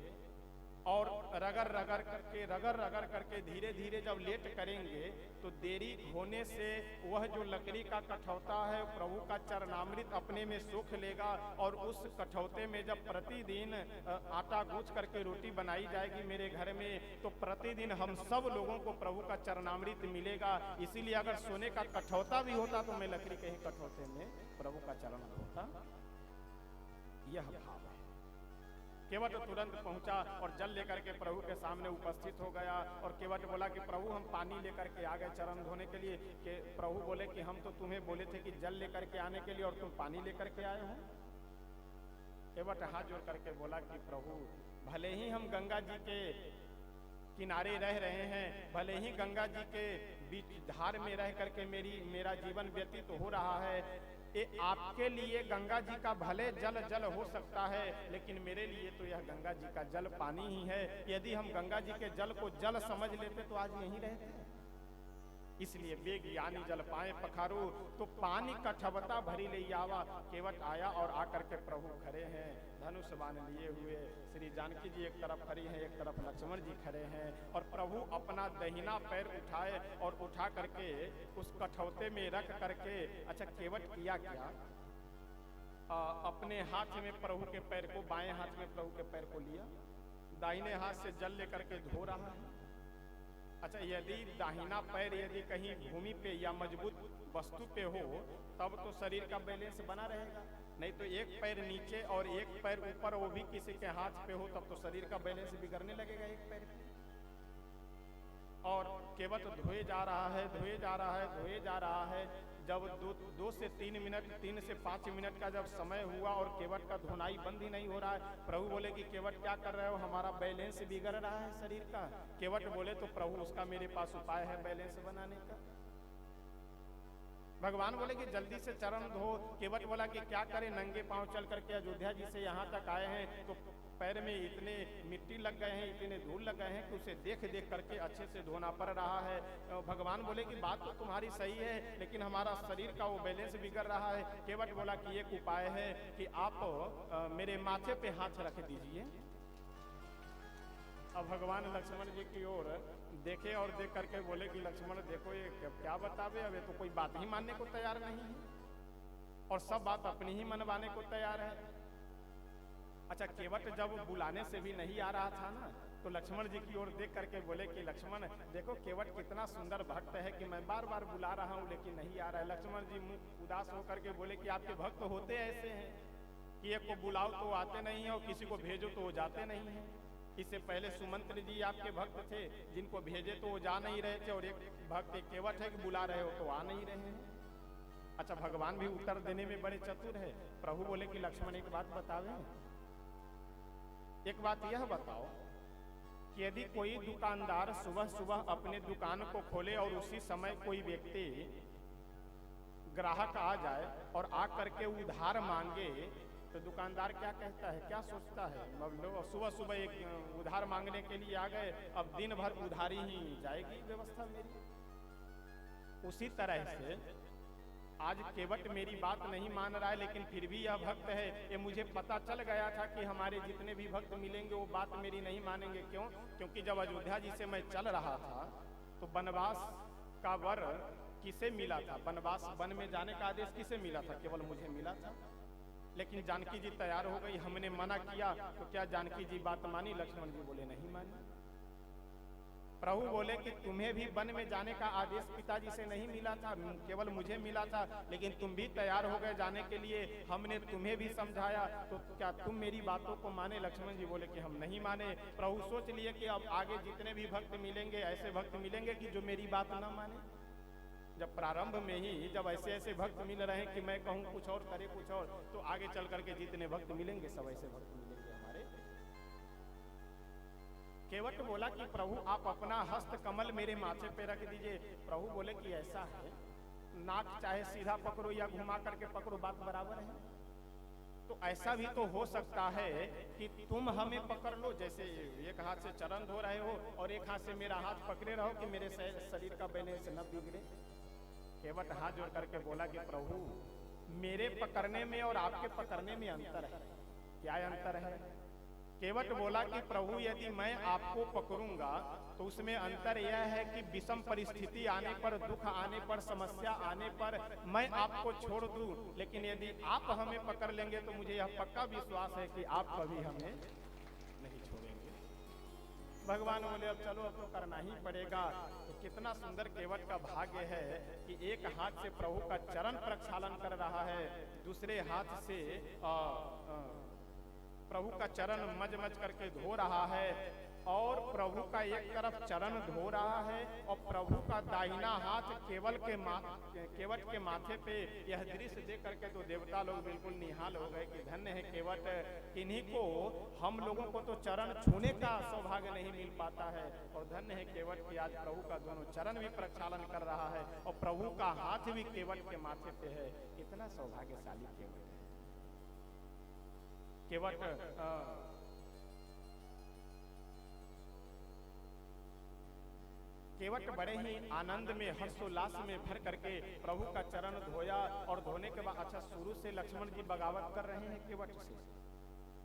और रगड़ रगड़ करके धीरे धीरे जब लेट करेंगे तो देरी होने से वह जो लकड़ी का कठौता है प्रभु का चरणामृत अपने में सोख लेगा, और उस कठौते में जब प्रतिदिन आटा गूंथ करके रोटी बनाई जाएगी मेरे घर में, तो प्रतिदिन हम सब लोगों को प्रभु का चरणामृत मिलेगा। इसीलिए अगर सोने का कठौता भी होता तो मैं लकड़ी के ही कठौते में प्रभु का चरण धोता। यह भाव है। केवट तुरंत पहुंचा और जल लेकर के प्रभु के सामने उपस्थित हो गया, और केवट बोला कि प्रभु हम पानी लेकर के आ गए चरण धोने के लिए। कि प्रभु बोले कि हम तो तुम्हें बोले थे कि जल लेकर के आने के लिए और तुम पानी लेकर के आए हो। केवट हाथ जोड़ करके बोला कि प्रभु भले ही हम गंगा जी के किनारे रह रहे हैं, भले ही गंगा जी के बीच धार में रह करके मेरा जीवन व्यतीत हो रहा है, ये आपके लिए गंगा जी का भले जल जल हो सकता है, लेकिन मेरे लिए तो यह गंगा जी का जल पानी ही है। यदि हम गंगा जी के जल को जल समझ लेते तो आज यहीं रहते। इसलिए बेग यानी जल पाए पखारू, तो पानी का ठबता भरी ले आवा। केवट आया और आकर के प्रभु खड़े हैं धनुष बाण लिए हुए। श्री जानकी जी एक तरफ खड़ी हैं, एक तरफ लक्ष्मण जी खड़े हैं, और प्रभु अपना दहिना पैर उठाए और उठा करके उस कठौते में रख करके, अच्छा केवट किया क्या, अपने हाथ में प्रभु के पैर को, बाएं हाथ में प्रभु के पैर को लिया, दाहिने हाथ से जल लेकर के धो रहा है। अच्छा, यदि दाहिना पैर यदि कहीं भूमि पे या मजबूत वस्तु पे हो तब तो शरीर का बैलेंस बना रहेगा, नहीं तो एक पैर नीचे और एक पैर ऊपर, वो भी किसी के हाथ पे हो तब तो शरीर का बैलेंस बिगड़ने लगेगा एक पैर पे। और केवट धोए जा रहा है, धोए जा रहा है, धोए जा रहा है। जब 2 से 3 मिनट, 3 से 5 मिनट का जब समय हुआ और केवट का धुनाई बंद ही नहीं हो रहा है, प्रभु बोले कि केवट क्या कर रहे हो, हमारा बैलेंस बिगड़ रहा है शरीर का। केवट बोले तो प्रभु उसका मेरे पास उपाय है बैलेंस बनाने का। भगवान बोले कि जल्दी से चरण धो। केवट बोला कि क्या करें, नंगे पांव चल करके अयोध्या जी से यहाँ तक आए हैं तो पैर में इतने मिट्टी लग गए हैं, इतने धूल लग गए हैं कि उसे देख देख करके अच्छे से धोना पड़ रहा है। भगवान बोले कि बात तो तुम्हारी सही है, लेकिन हमारा शरीर का वो बैलेंस बिगड़ रहा है। केवट बोला कि एक उपाय है कि आप मेरे माथे पे हाथ रख दीजिए। अब भगवान लक्ष्मण जी की ओर देखे और देख करके बोले कि लक्ष्मण देखो ये क्या बतावे, अब ये तो कोई बात ही मानने को तैयार नहीं है और सब बात अपनी ही मनवाने को तैयार है। अच्छा, केवट जब बुलाने से भी नहीं आ रहा था ना, तो लक्ष्मण जी की ओर देख करके बोले कि लक्ष्मण देखो केवट कितना सुंदर भक्त है कि मैं बार बार बुला रहा हूँ लेकिन नहीं आ रहा है। लक्ष्मण जी मुंह उदास होकर के बोले कि आपके भक्त होते ऐसे हैं कि एक को बुलाओ तो आते नहीं है और किसी को भेजो तो वो जाते नहीं है। इससे पहले सुमंत्र जी आपके भक्त थे, जिनको भेजे तो वो जा नहीं रहे थे, और एक भक्त एक केवट है कि बुला रहे हो तो आ नहीं रहे हैं। अच्छा, भगवान भी उत्तर देने में बड़े चतुर है। प्रभु बोले कि लक्ष्मण एक बात बतावे, एक बात यह बताओ कि यदि कोई दुकानदार सुबह सुबह अपने दुकान को खोले और उसी समय कोई व्यक्ति ग्राहक आ जाए और आ करके उधार मांगे तो दुकानदार क्या कहता है, क्या सोचता है? मतलब सुबह सुबह एक उधार मांगने के लिए आ गए, अब दिन भर उधारी ही जाएगी व्यवस्था मेरी। उसी तरह से आज केवट मेरी बात नहीं मान रहा है, लेकिन फिर भी यह भक्त है। ये मुझे पता चल गया था कि हमारे जितने भी भक्त मिलेंगे वो बात मेरी नहीं मानेंगे। क्यों? क्योंकि जब अयोध्या जी से मैं चल रहा था तो वनवास का वर किसे मिला था? वनवास, वन में जाने का आदेश किसे मिला था? केवल मुझे मिला था। लेकिन जानकी जी तैयार हो गई, हमने मना किया तो क्या जानकी जी बात मानी? लक्ष्मण जी बोले नहीं मानी। प्रभु बोले कि तुम्हें भी वन में जाने का आदेश पिताजी से नहीं मिला था, केवल मुझे मिला था, लेकिन तुम भी तैयार हो गए जाने के लिए, हमने तुम्हें भी समझाया, तो क्या तुम मेरी बातों को माने? लक्ष्मण जी बोले कि हम नहीं माने। प्रभु सोच लिए कि अब आगे जितने भी भक्त मिलेंगे ऐसे भक्त मिलेंगे कि जो मेरी बात ना माने। जब प्रारंभ में ही जब ऐसे ऐसे भक्त मिल रहे हैं कि मैं कहूँ कुछ और करे कुछ और, तो आगे चल करके जितने भक्त मिलेंगे सब ऐसे भक्त मिलेंगे हमारे। केवट बोला कि प्रभु आप अपना हस्त कमल मेरे माथे पे रख दीजिए। प्रभु बोले कि ऐसा है, नाक चाहे सीधा पकड़ो या घुमा करके पकड़ो बात बराबर है। तो ऐसा भी तो हो सकता है कि तुम हमें पकड़ लो, जैसे एक हाथ से चरण धो रहे हो और एक हाथ से मेरा हाथ पकड़े रहो कि मेरे शरीर का बैलेंस न बिगड़े। केवट हाथ जोड़ करके बोला कि प्रभु मेरे पकड़ने में और आपके पकड़ने में अंतर है। क्या अंतर है? केवट बोला कि प्रभु यदि मैं आपको पकड़ूंगा तो उसमें अंतर यह है कि विषम परिस्थिति आने पर, दुख आने पर, समस्या आने पर मैं आपको छोड़ दूं, लेकिन यदि आप हमें पकड़ लेंगे तो मुझे यह पक्का विश्वास है कि आप कभी हमें नहीं छोड़ेंगे। भगवान बोले अब चलो, अब तो करना ही पड़ेगा। तो कितना सुंदर केवट का भाग्य है कि एक हाथ से प्रभु का चरण प्रक्षालन कर रहा है, दूसरे हाथ से प्रभु का चरण मज मज करके धो रहा है, और प्रभु का एक तरफ चरण धो रहा है और प्रभु का दाहिना हाथ केवट के माथे पे। यह दृश्य देख करके तो देवता लोग बिल्कुल निहाल हो गए कि धन्य है केवट, किन्हीं को, हम लोगों को तो चरण छूने का सौभाग्य नहीं मिल पाता है, और धन्य है केवट कि आज प्रभु का दोनों चरण भी प्रक्षालन कर रहा है और प्रभु का हाथ भी केवट के माथे पे है। कितना सौभाग्यशाली केवट है। केवट बड़े ही आनंद में, हर्षोल्लास में भर करके प्रभु का चरण धोया, और धोने के बाद अच्छा शुरू से लक्ष्मण जी बगावत कर रहे हैं केवट से,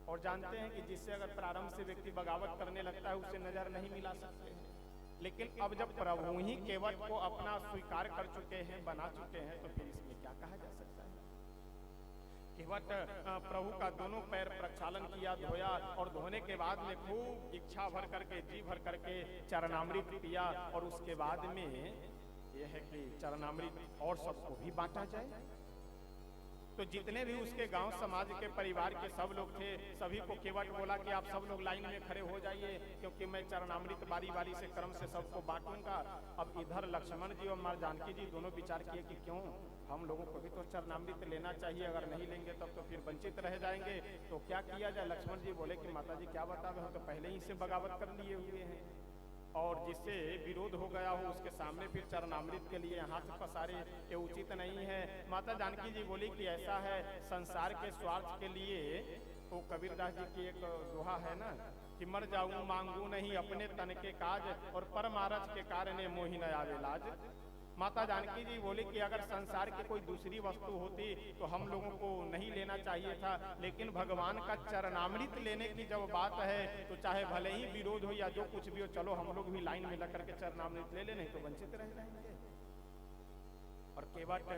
और जानते हैं कि जिससे अगर प्रारंभ से व्यक्ति बगावत करने लगता है उससे नजर नहीं मिला सकते हैं, लेकिन अब जब प्रभु ही केवट को अपना स्वीकार कर चुके हैं, बना चुके हैं, तो फिर इसमें क्या कहा जा सकता है। केवट प्रभु का दोनों पैर प्रक्षालन किया, धोया, और धोने के बाद में खूब इच्छा भर करके, जी भर करके चरणामृत पिया। और उसके बाद में यह है कि चरणामृत और सबको भी बांटा जाए। तो जितने भी उसके गांव समाज के परिवार के सब लोग थे, सभी को केवट बोला कि आप सब लोग लाइन में खड़े हो जाइए, क्योंकि मैं चरणामृत बारी बारी से क्रम से सबको बांटूंगा। अब इधर लक्ष्मण जी और मां जानकी जी दोनों विचार किए कि क्यों, हम लोगों को भी तो चरणामृत लेना चाहिए, अगर नहीं लेंगे तब तो फिर वंचित रह जाएंगे, तो क्या किया जाए। लक्ष्मण जी बोले कि माता जी क्या बतावे, हम तो पहले ही से बगावत कर लिए हुए हैं, और जिससे विरोध हो गया हो उसके सामने फिर चरणामृत के लिए हाथ पसारे, ये उचित नहीं है। माता जानकी जी बोली कि ऐसा है, संसार के स्वार्थ के लिए, तो कबीरदास जी की एक दोहा है ना कि मर जाऊं मांगू नहीं अपने तन के काज, और परमारथ के कारण मोहि न आवे लाज। माता जानकी जी बोली कि अगर संसार की कोई दूसरी वस्तु होती तो हम लोगों को नहीं लेना चाहिए था, लेकिन भगवान का चरणामृत लेने की जब बात है तो चाहे भले ही विरोध हो या जो कुछ भी हो, चलो हम लोग भी लाइन में लग करके चरणामृत ले ले, नहीं तो वंचित रह जाएंगे। और केवट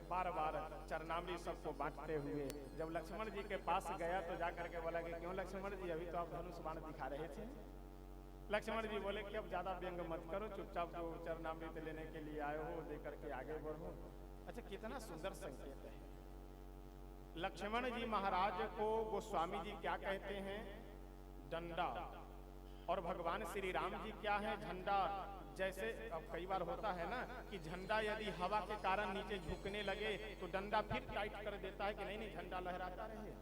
बार बार चरणामृत सबको बांटते हुए जब लक्ष्मण जी के पास गया तो जाकर के बोला कि क्यों लक्ष्मण जी, अभी तो आप धनुष बाण दिखा रहे थे। लक्ष्मण जी बोले कि अब ज्यादा व्यंग मत करो, चुपचाप जो चरणामृत लेने के लिए आए हो लेकर के आगे बढ़ो। अच्छा, कितना सुंदर संकेत है। लक्ष्मण जी महाराज को गोस्वामी जी क्या कहते हैं, डंडा, और भगवान श्री राम जी क्या है, झंडा। जैसे अब कई बार होता है ना कि झंडा यदि हवा के कारण नीचे झुकने लगे तो डंडा फिर टाइट कर देता है कि नहीं नहीं झंडा लहराता रहे।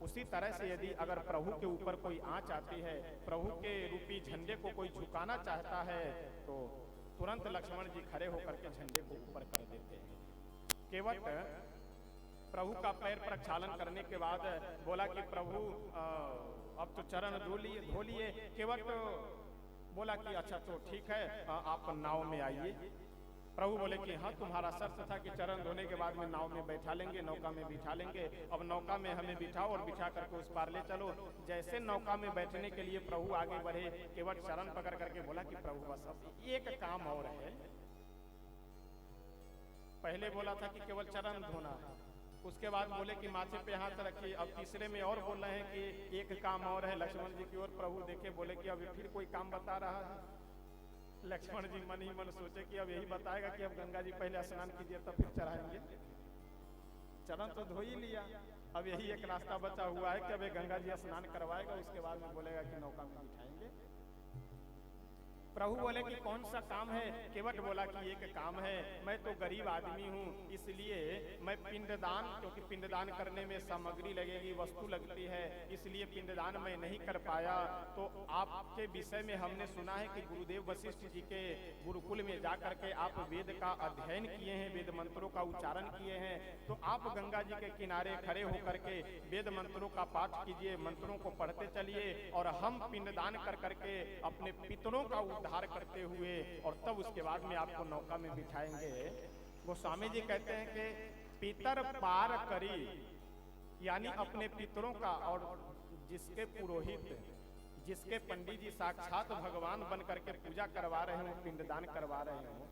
उसी तरह से यदि अगर प्रभु के ऊपर कोई आंच आती है, प्रभु के रूपी झंडे को कोई झुकाना चाहता है, तो तुरंत लक्ष्मण जी खड़े होकर के झंडे को ऊपर कर देते हैं। केवट प्रभु का पैर प्रक्षालन करने के बाद बोला कि प्रभु अब तो चरण धो लिए। केवट बोला कि अच्छा तो ठीक है, आप नाव में आइए। प्रभु बोले कि हाँ, तुम्हारा शर्त था कि चरण धोने के बाद में नाव में बैठा लेंगे, नौका में बिठा लेंगे, अब नौका में हमें बिठाओ और बिठा करके उस पार ले चलो। जैसे नौका में बैठने के लिए प्रभु आगे बढ़े, केवट चरण पकड़ करके बोला कि प्रभु बस अब एक काम और है। पहले बोला था कि केवल चरण धोना है, उसके बाद बोले कि माथे पे हाथ रखिए, अब तीसरे में और बोल रहे हैं कि एक काम और है। लक्ष्मण जी की ओर प्रभु देखे, बोले कि अब फिर कोई काम बता रहा है। लक्ष्मण जी मन ही मन सोचे कि अब यही बताएगा कि अब गंगा जी पहले स्नान कीजिए तब फिर चढ़ाएंगे। चरण तो धो ही लिया, अब यही एक रास्ता बचा हुआ है कि अब गंगा जी स्नान करवाएगा, उसके बाद में बोलेगा कि नौका में बिठाएंगे। प्रभु बोले कि कौन सा काम है। केवट बोला कि एक काम है, मैं तो गरीब आदमी हूँ, इसलिए मैं पिंडदान, क्योंकि पिंडदान करने में सामग्री लगेगी, वस्तु लगती है, इसलिए पिंडदान मैं नहीं कर पाया। तो आपके विषय में हमने सुना है कि गुरुदेव वशिष्ठ जी के गुरुकुल में जाकर के आप वेद का अध्ययन किए हैं, वेद मंत्रों का उच्चारण किए हैं, तो आप गंगा जी के किनारे खड़े होकर के वेद मंत्रों का पाठ कीजिए, मंत्रों को पढ़ते चलिए, और हम पिंडदान कर करके अपने पितरों का उद्धार करते हुए और तब उसके बाद में आपको नौका में बिठाएंगे। गोस्वामी जी कहते हैं कि पितर पार करी, यानी अपने पितरों का, और जिसके पुरोहित, जिसके पंडित जी साक्षात भगवान बन करके पूजा करवा रहे हो, पिंडदान करवा रहे हो,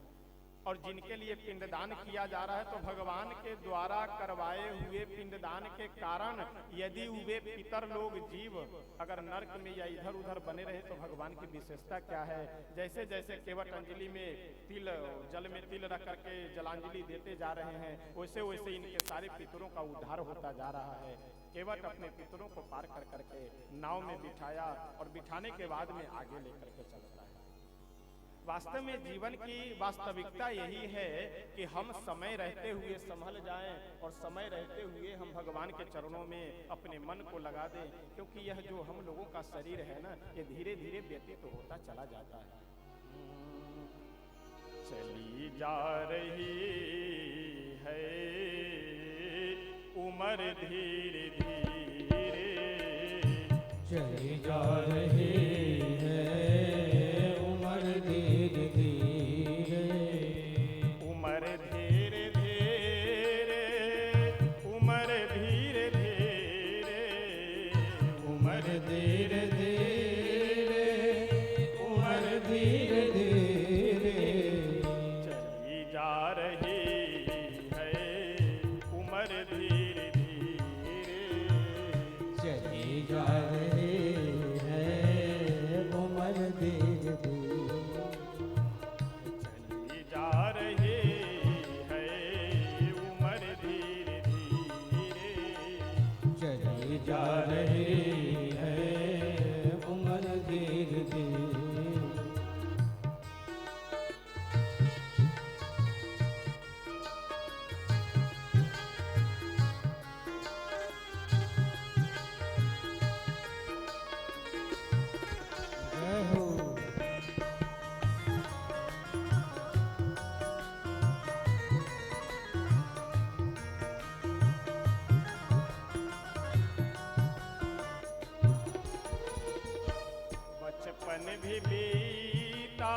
और जिनके लिए पिंडदान किया जा रहा है, तो भगवान के द्वारा करवाए हुए पिंडदान के कारण यदि वे पितर लोग जीव अगर नरक में या इधर उधर बने रहे तो भगवान की विशेषता क्या है। जैसे जैसे केवट अंजलि में तिल, जल में तिल रख करके जलांजलि देते जा रहे हैं, वैसे वैसे इनके सारे पितरों का उद्धार होता जा रहा है। केवट अपने पितरों को पार कर करके नाव में बिठाया और बिठाने के बाद में आगे लेकर के चलता है। वास्तव में जीवन की वास्तविकता यही है कि हम समय रहते हुए संभल जाएं और समय रहते हुए हम भगवान के चरणों में अपने मन को लगा दें, क्योंकि यह जो हम लोगों का शरीर है ना, ये धीरे धीरे व्यतीत तो होता चला जाता है। चली जा रही है उम्र धीरे धीरे, चली जा रही है धीरे धीरे, उम्र धीरे धीरे, उम्र धीरे धीरे, उम्र धीरे धीरे, उम्र धीरे धीरे, चली जा रही है उम्र धीरे धीरे, बचपन भी बीता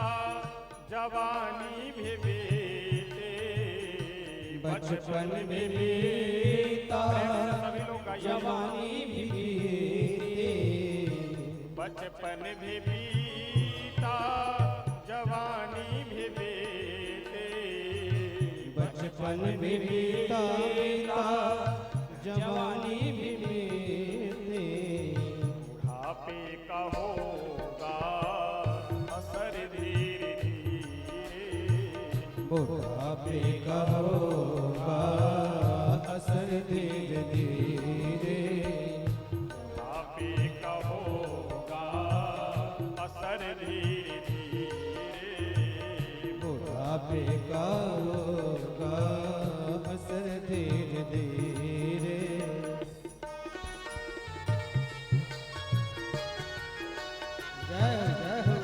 जवानी भी बीते, बचपन भी बीता सभी लोग गाइए। जवानी भी बीते, बचपन भी बीता जवानी भी बीते, बचपन भी बीता जवानी भी बीते, बुढ़ापे का होगा असर धीरे धीरे, बुढ़ापे का होगा असर धीरे धीरे, बुढ़ापे का होगा असर धीरे धीरे, बुढ़ापे का होगा असर धीरे धीरे। जय जय हो।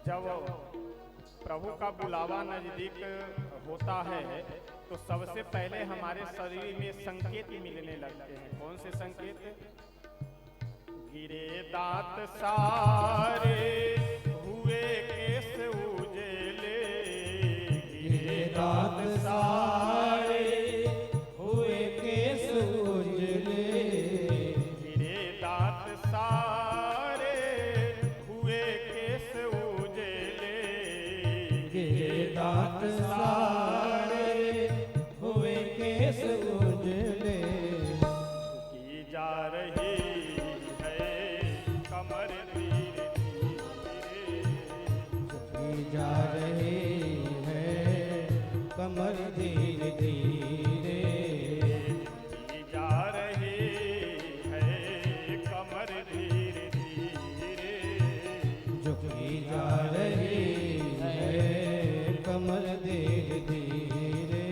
जब प्रभु का बुलावा नजदीक होता है तो सबसे पहले हमारे शरीर में संकेत मिलने लगते हैं। कौन से संकेत? गिरे दांत सारे हुए केस उजले, गिरे दांत सारे हुए केस उजले, गिरे दांत सारे हुए केस उजले, गिरे दांत सारे हुए केस उजले, की जा रही है कमर धीरे धीरे, झुकी जा रही है कमर धीरे धीरे, की जा रही है कमर धीरे धीरे, झुकी जा रही है कमर धीरे धीरे।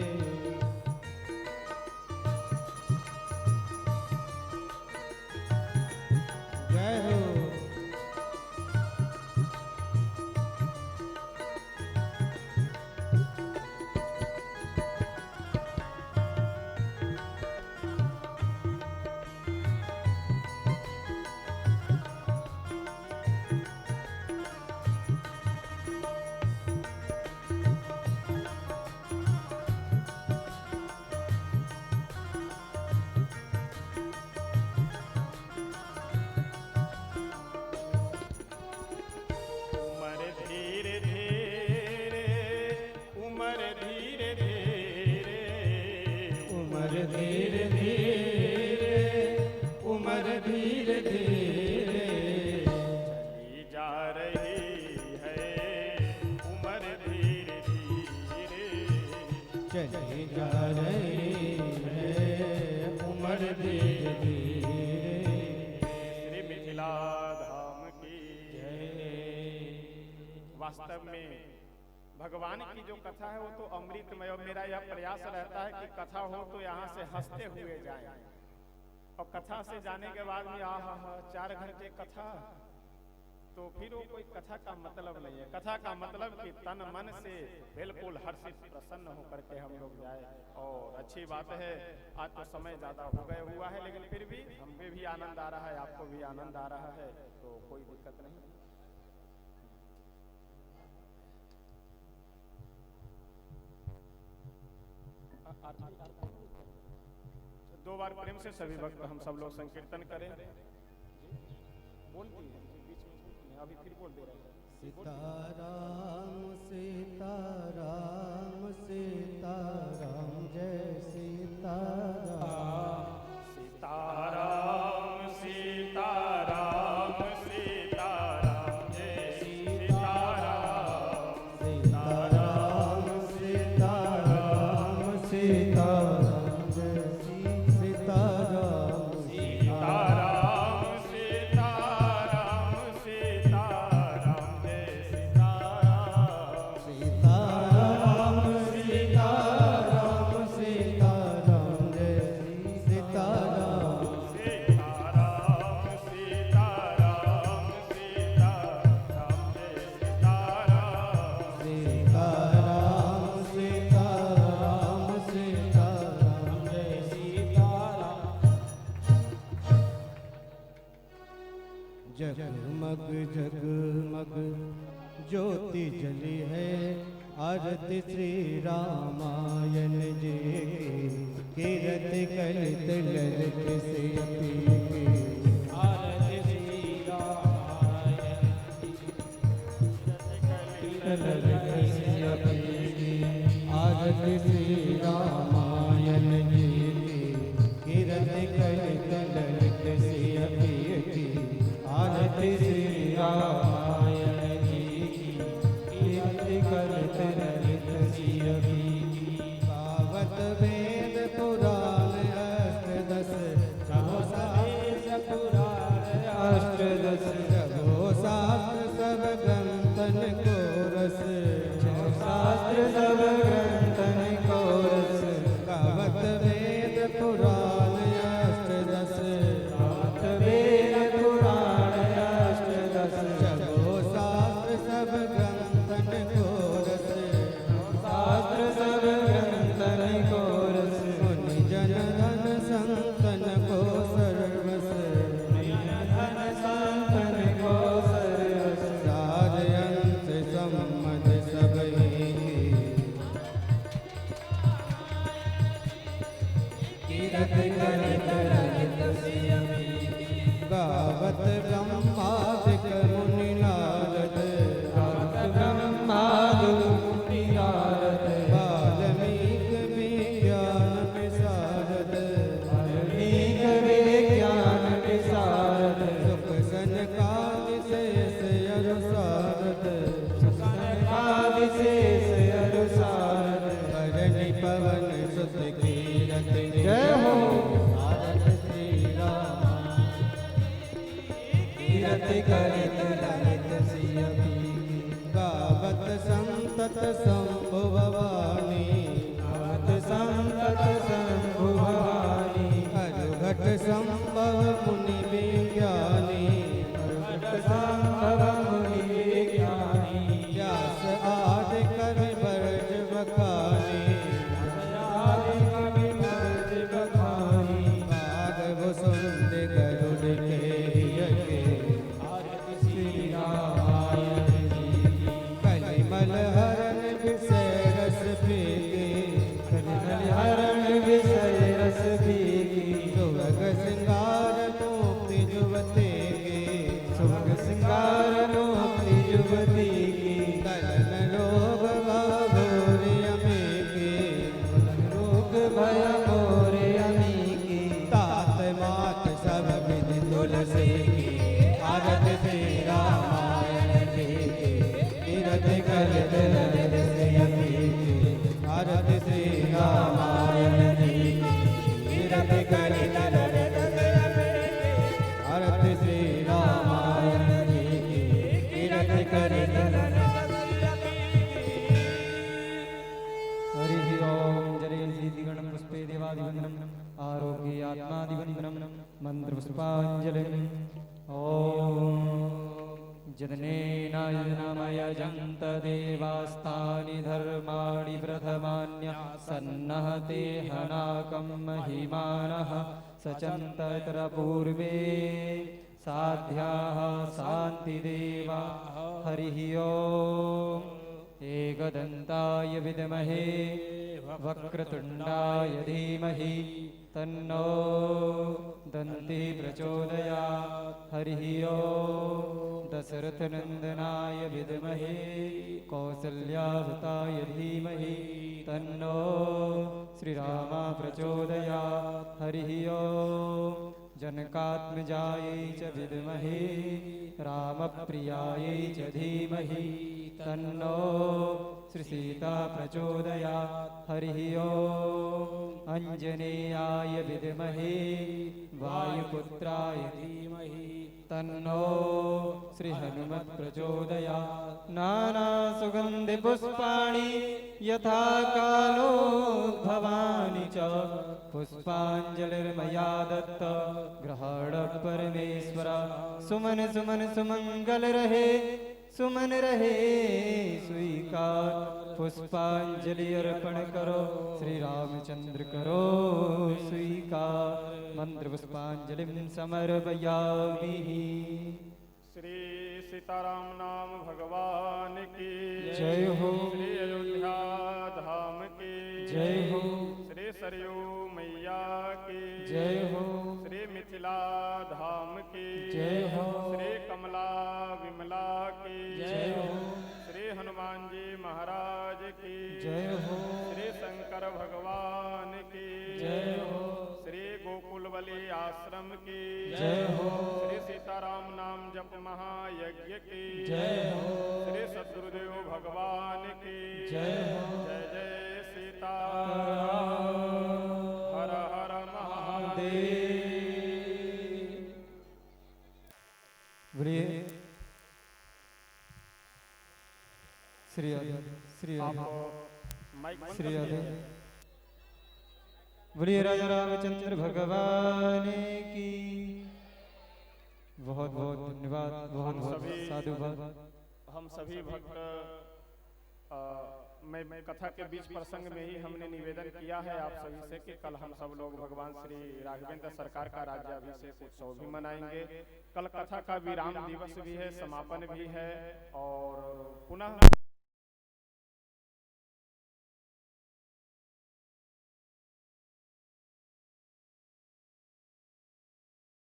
जय हो। उमर धीरे धीरे, उमर धीरे धीरे, उमर धीरे धीरे, उमर धीरे धीरे, चली जा रही है उमर धीरे धीरे, चली जा रही है उमर धीरे धीरे। श्री मिथिला धाम की वास्तव में भगवान की जो कथा है वो तो अमृतमय, और मेरा यह प्रयास रहता है कि कथा हो तो यहाँ से हंसते हुए जाए, और कथा से जाने के बाद में आहा 4 घंटे कथा, तो फिर वो कोई कथा का मतलब नहीं है। कथा का मतलब कि तन मन से बिल्कुल हर्षित प्रसन्न होकर के हम लोग जाए। और अच्छी बात है, आज तो समय ज़्यादा हो गया हुआ है, लेकिन फिर भी हमें भी आनंद आ रहा है, आपको भी आनंद आ रहा है, तो कोई दिक्कत नहीं। दो बार प्रेम से सभी भक्त हम सब लोग संकीर्तन करें। बोलती है बीच में बोलती है, अभी फिर बोल दे रहे हैं। सीताराम सीताराम सीताराम जय सीताराम, सीताराम सीताराम सीताराम जय सीताराम, सीताराम सीताराम सीताराम जय सीताराम, सीताराम सीताराम सीताराम जय जगमग ज्योति जली है, आरती श्री रामायण जी की, कीरत कलित ललित से की। आरती श्री रामायण ललित सिया की। आरती श्री रामायण जी की, कीरत कलित ललित से की। आरती श्री रामायण जी की, कीर्ति करत ललित सिया की। गावत वेद पुराण अष्टदश, कहो सवेश पुराण अष्टदश। जगो शास्त्र सब ग्रंथन को रस। शास्त्र सब ग्रंथन को रस। गावत वेद पुराण अष्टदश, गावत वेद पुराण अष्टदश। जगो शास्त्र सब ग्रंथन को रस। शास्त्र सब ग्रंथन को रस। मुनि जन धन संतन को सर्वस। धन संतन को सर्वस। सार अंश सम्मत सब ही, कीरत करत ललित सिया की। गावत ब्रह्मादिक मुनि नारद। गावत ब्रह्मादि मुनि नारद। वाल्मीकि विज्ञान विशारद। वाल्मीकि विज्ञान विशारद। सुख सनकादिशेष अनुसारद। सनकादिशेष अनुसारद। करनि पवन सुत कीरत जय हो। आरत श्री राम, कीरति करत ललित सिया की। गावत संतत शंभु भवानी। गावत संतत शंभु भवानी। अरुघट संभव मुनि विज्ञानी। अरुघट संभव मुनि विज्ञानी। व्यास आदि कवि बरज बखानी। आदि कवि बरज बखानी। बाग वसुंत गरुड़ के, आरती श्री रामायण जी की। कलिमल हरण विषय रस पीके। कलिमल हरण विषय रस पीकी। सुभग सिंगार मुक्ति जुवते के। सुभग सिंगार मुक्ति जुवती की। कलन रोग बाबूर अमे के। रोग भय मोरे अमी की। तात मात सब विधि तुलसी की। आरत श्री रामायण जी की, कीरत करत ललित सिया की। आरत श्री रामायण जी की, कीरत करत ललित सिया की। आरत श्री रामायण जी की, कीरत करत ललित सिया की। हरि ओम जले सीतिगणं पुष्पे देवादिवन्दनम् आरोग्ये आत्मादिवन्दनम् मंत्र पुष्पाञ्जलिम् ओम जदनेनायनामय जन्त देवास्तानि धर्माणि प्रथमान्य सन्नहते हनाकं महिमानः सचन्तत्र पूर्वे साध्याः शान्तिदेवा हरिः ओम एकदन्ताय विद्महे वक्रतुण्डाय धीमहि तन्नो दन्ति प्रचोदयात् हरिः ओम दशरथनन्दनाय विद्महे कौसल्यावताय धीमहि तन्नो श्रीरामा प्रचोदयात् हरिः ओम जनकात्मजायै च विद्महे रामप्रियायै च धीमहि तन्नो श्रीसीता प्रचोदयात् हरिः ओम अंजनेयाय विद्महे वायुपुत्राय धीमहि तन्नो श्रीहनुमत् प्रचोदयात् नानासुगन्धिपुष्पाणि यथा कालोद्भवानि च पुष्पाञ्जलिर्मया दत्त ग्रहण परमेश्वर सुमन सुमन सुमंगल रहे सुमन रहे स्वीकार पुष्पांजलि अर्पण करो श्री रामचंद्र करो स्वीकार मंत्र पुष्पांजलि समर्पयामि। श्री सीताराम नाम भगवान की जय हो। श्री अयोध्या धाम की जय हो। श्री सरयू मैया की जय हो। श्री मिथिला धाम की जय हो। श्री कमला विमला की जय हो। श्री हनुमान जी महाराज की जय हो। श्री शंकर भगवान की जय हो। श्री गोकुल बलि आश्रम की जय हो। श्री सीताराम नाम जप महायज्ञ की जय हो। श्री सद्गुरुदेव भगवान की जय हो। जय जय सीताराम हर हर महादेव। बोलिए श्री राधे श्री आप राधे माइक बंद श्री कर राधे। दीजिए। बोलिए राजा रामचंद्र भगवान की। बहुत बहुत धन्यवाद, बहुत बहुत सभी- साधुवाद। हम सभी भक्त मैं कथा के बीच प्रसंग में ही हमने निवेदन किया है आप सभी से कि कल हम सब लोग भगवान श्री राघवेंद्र सरकार का राज्याभिषेक उत्सव भी मनाएंगे। कल कथा का विराम दिवस भी है, समापन भी है और पुनः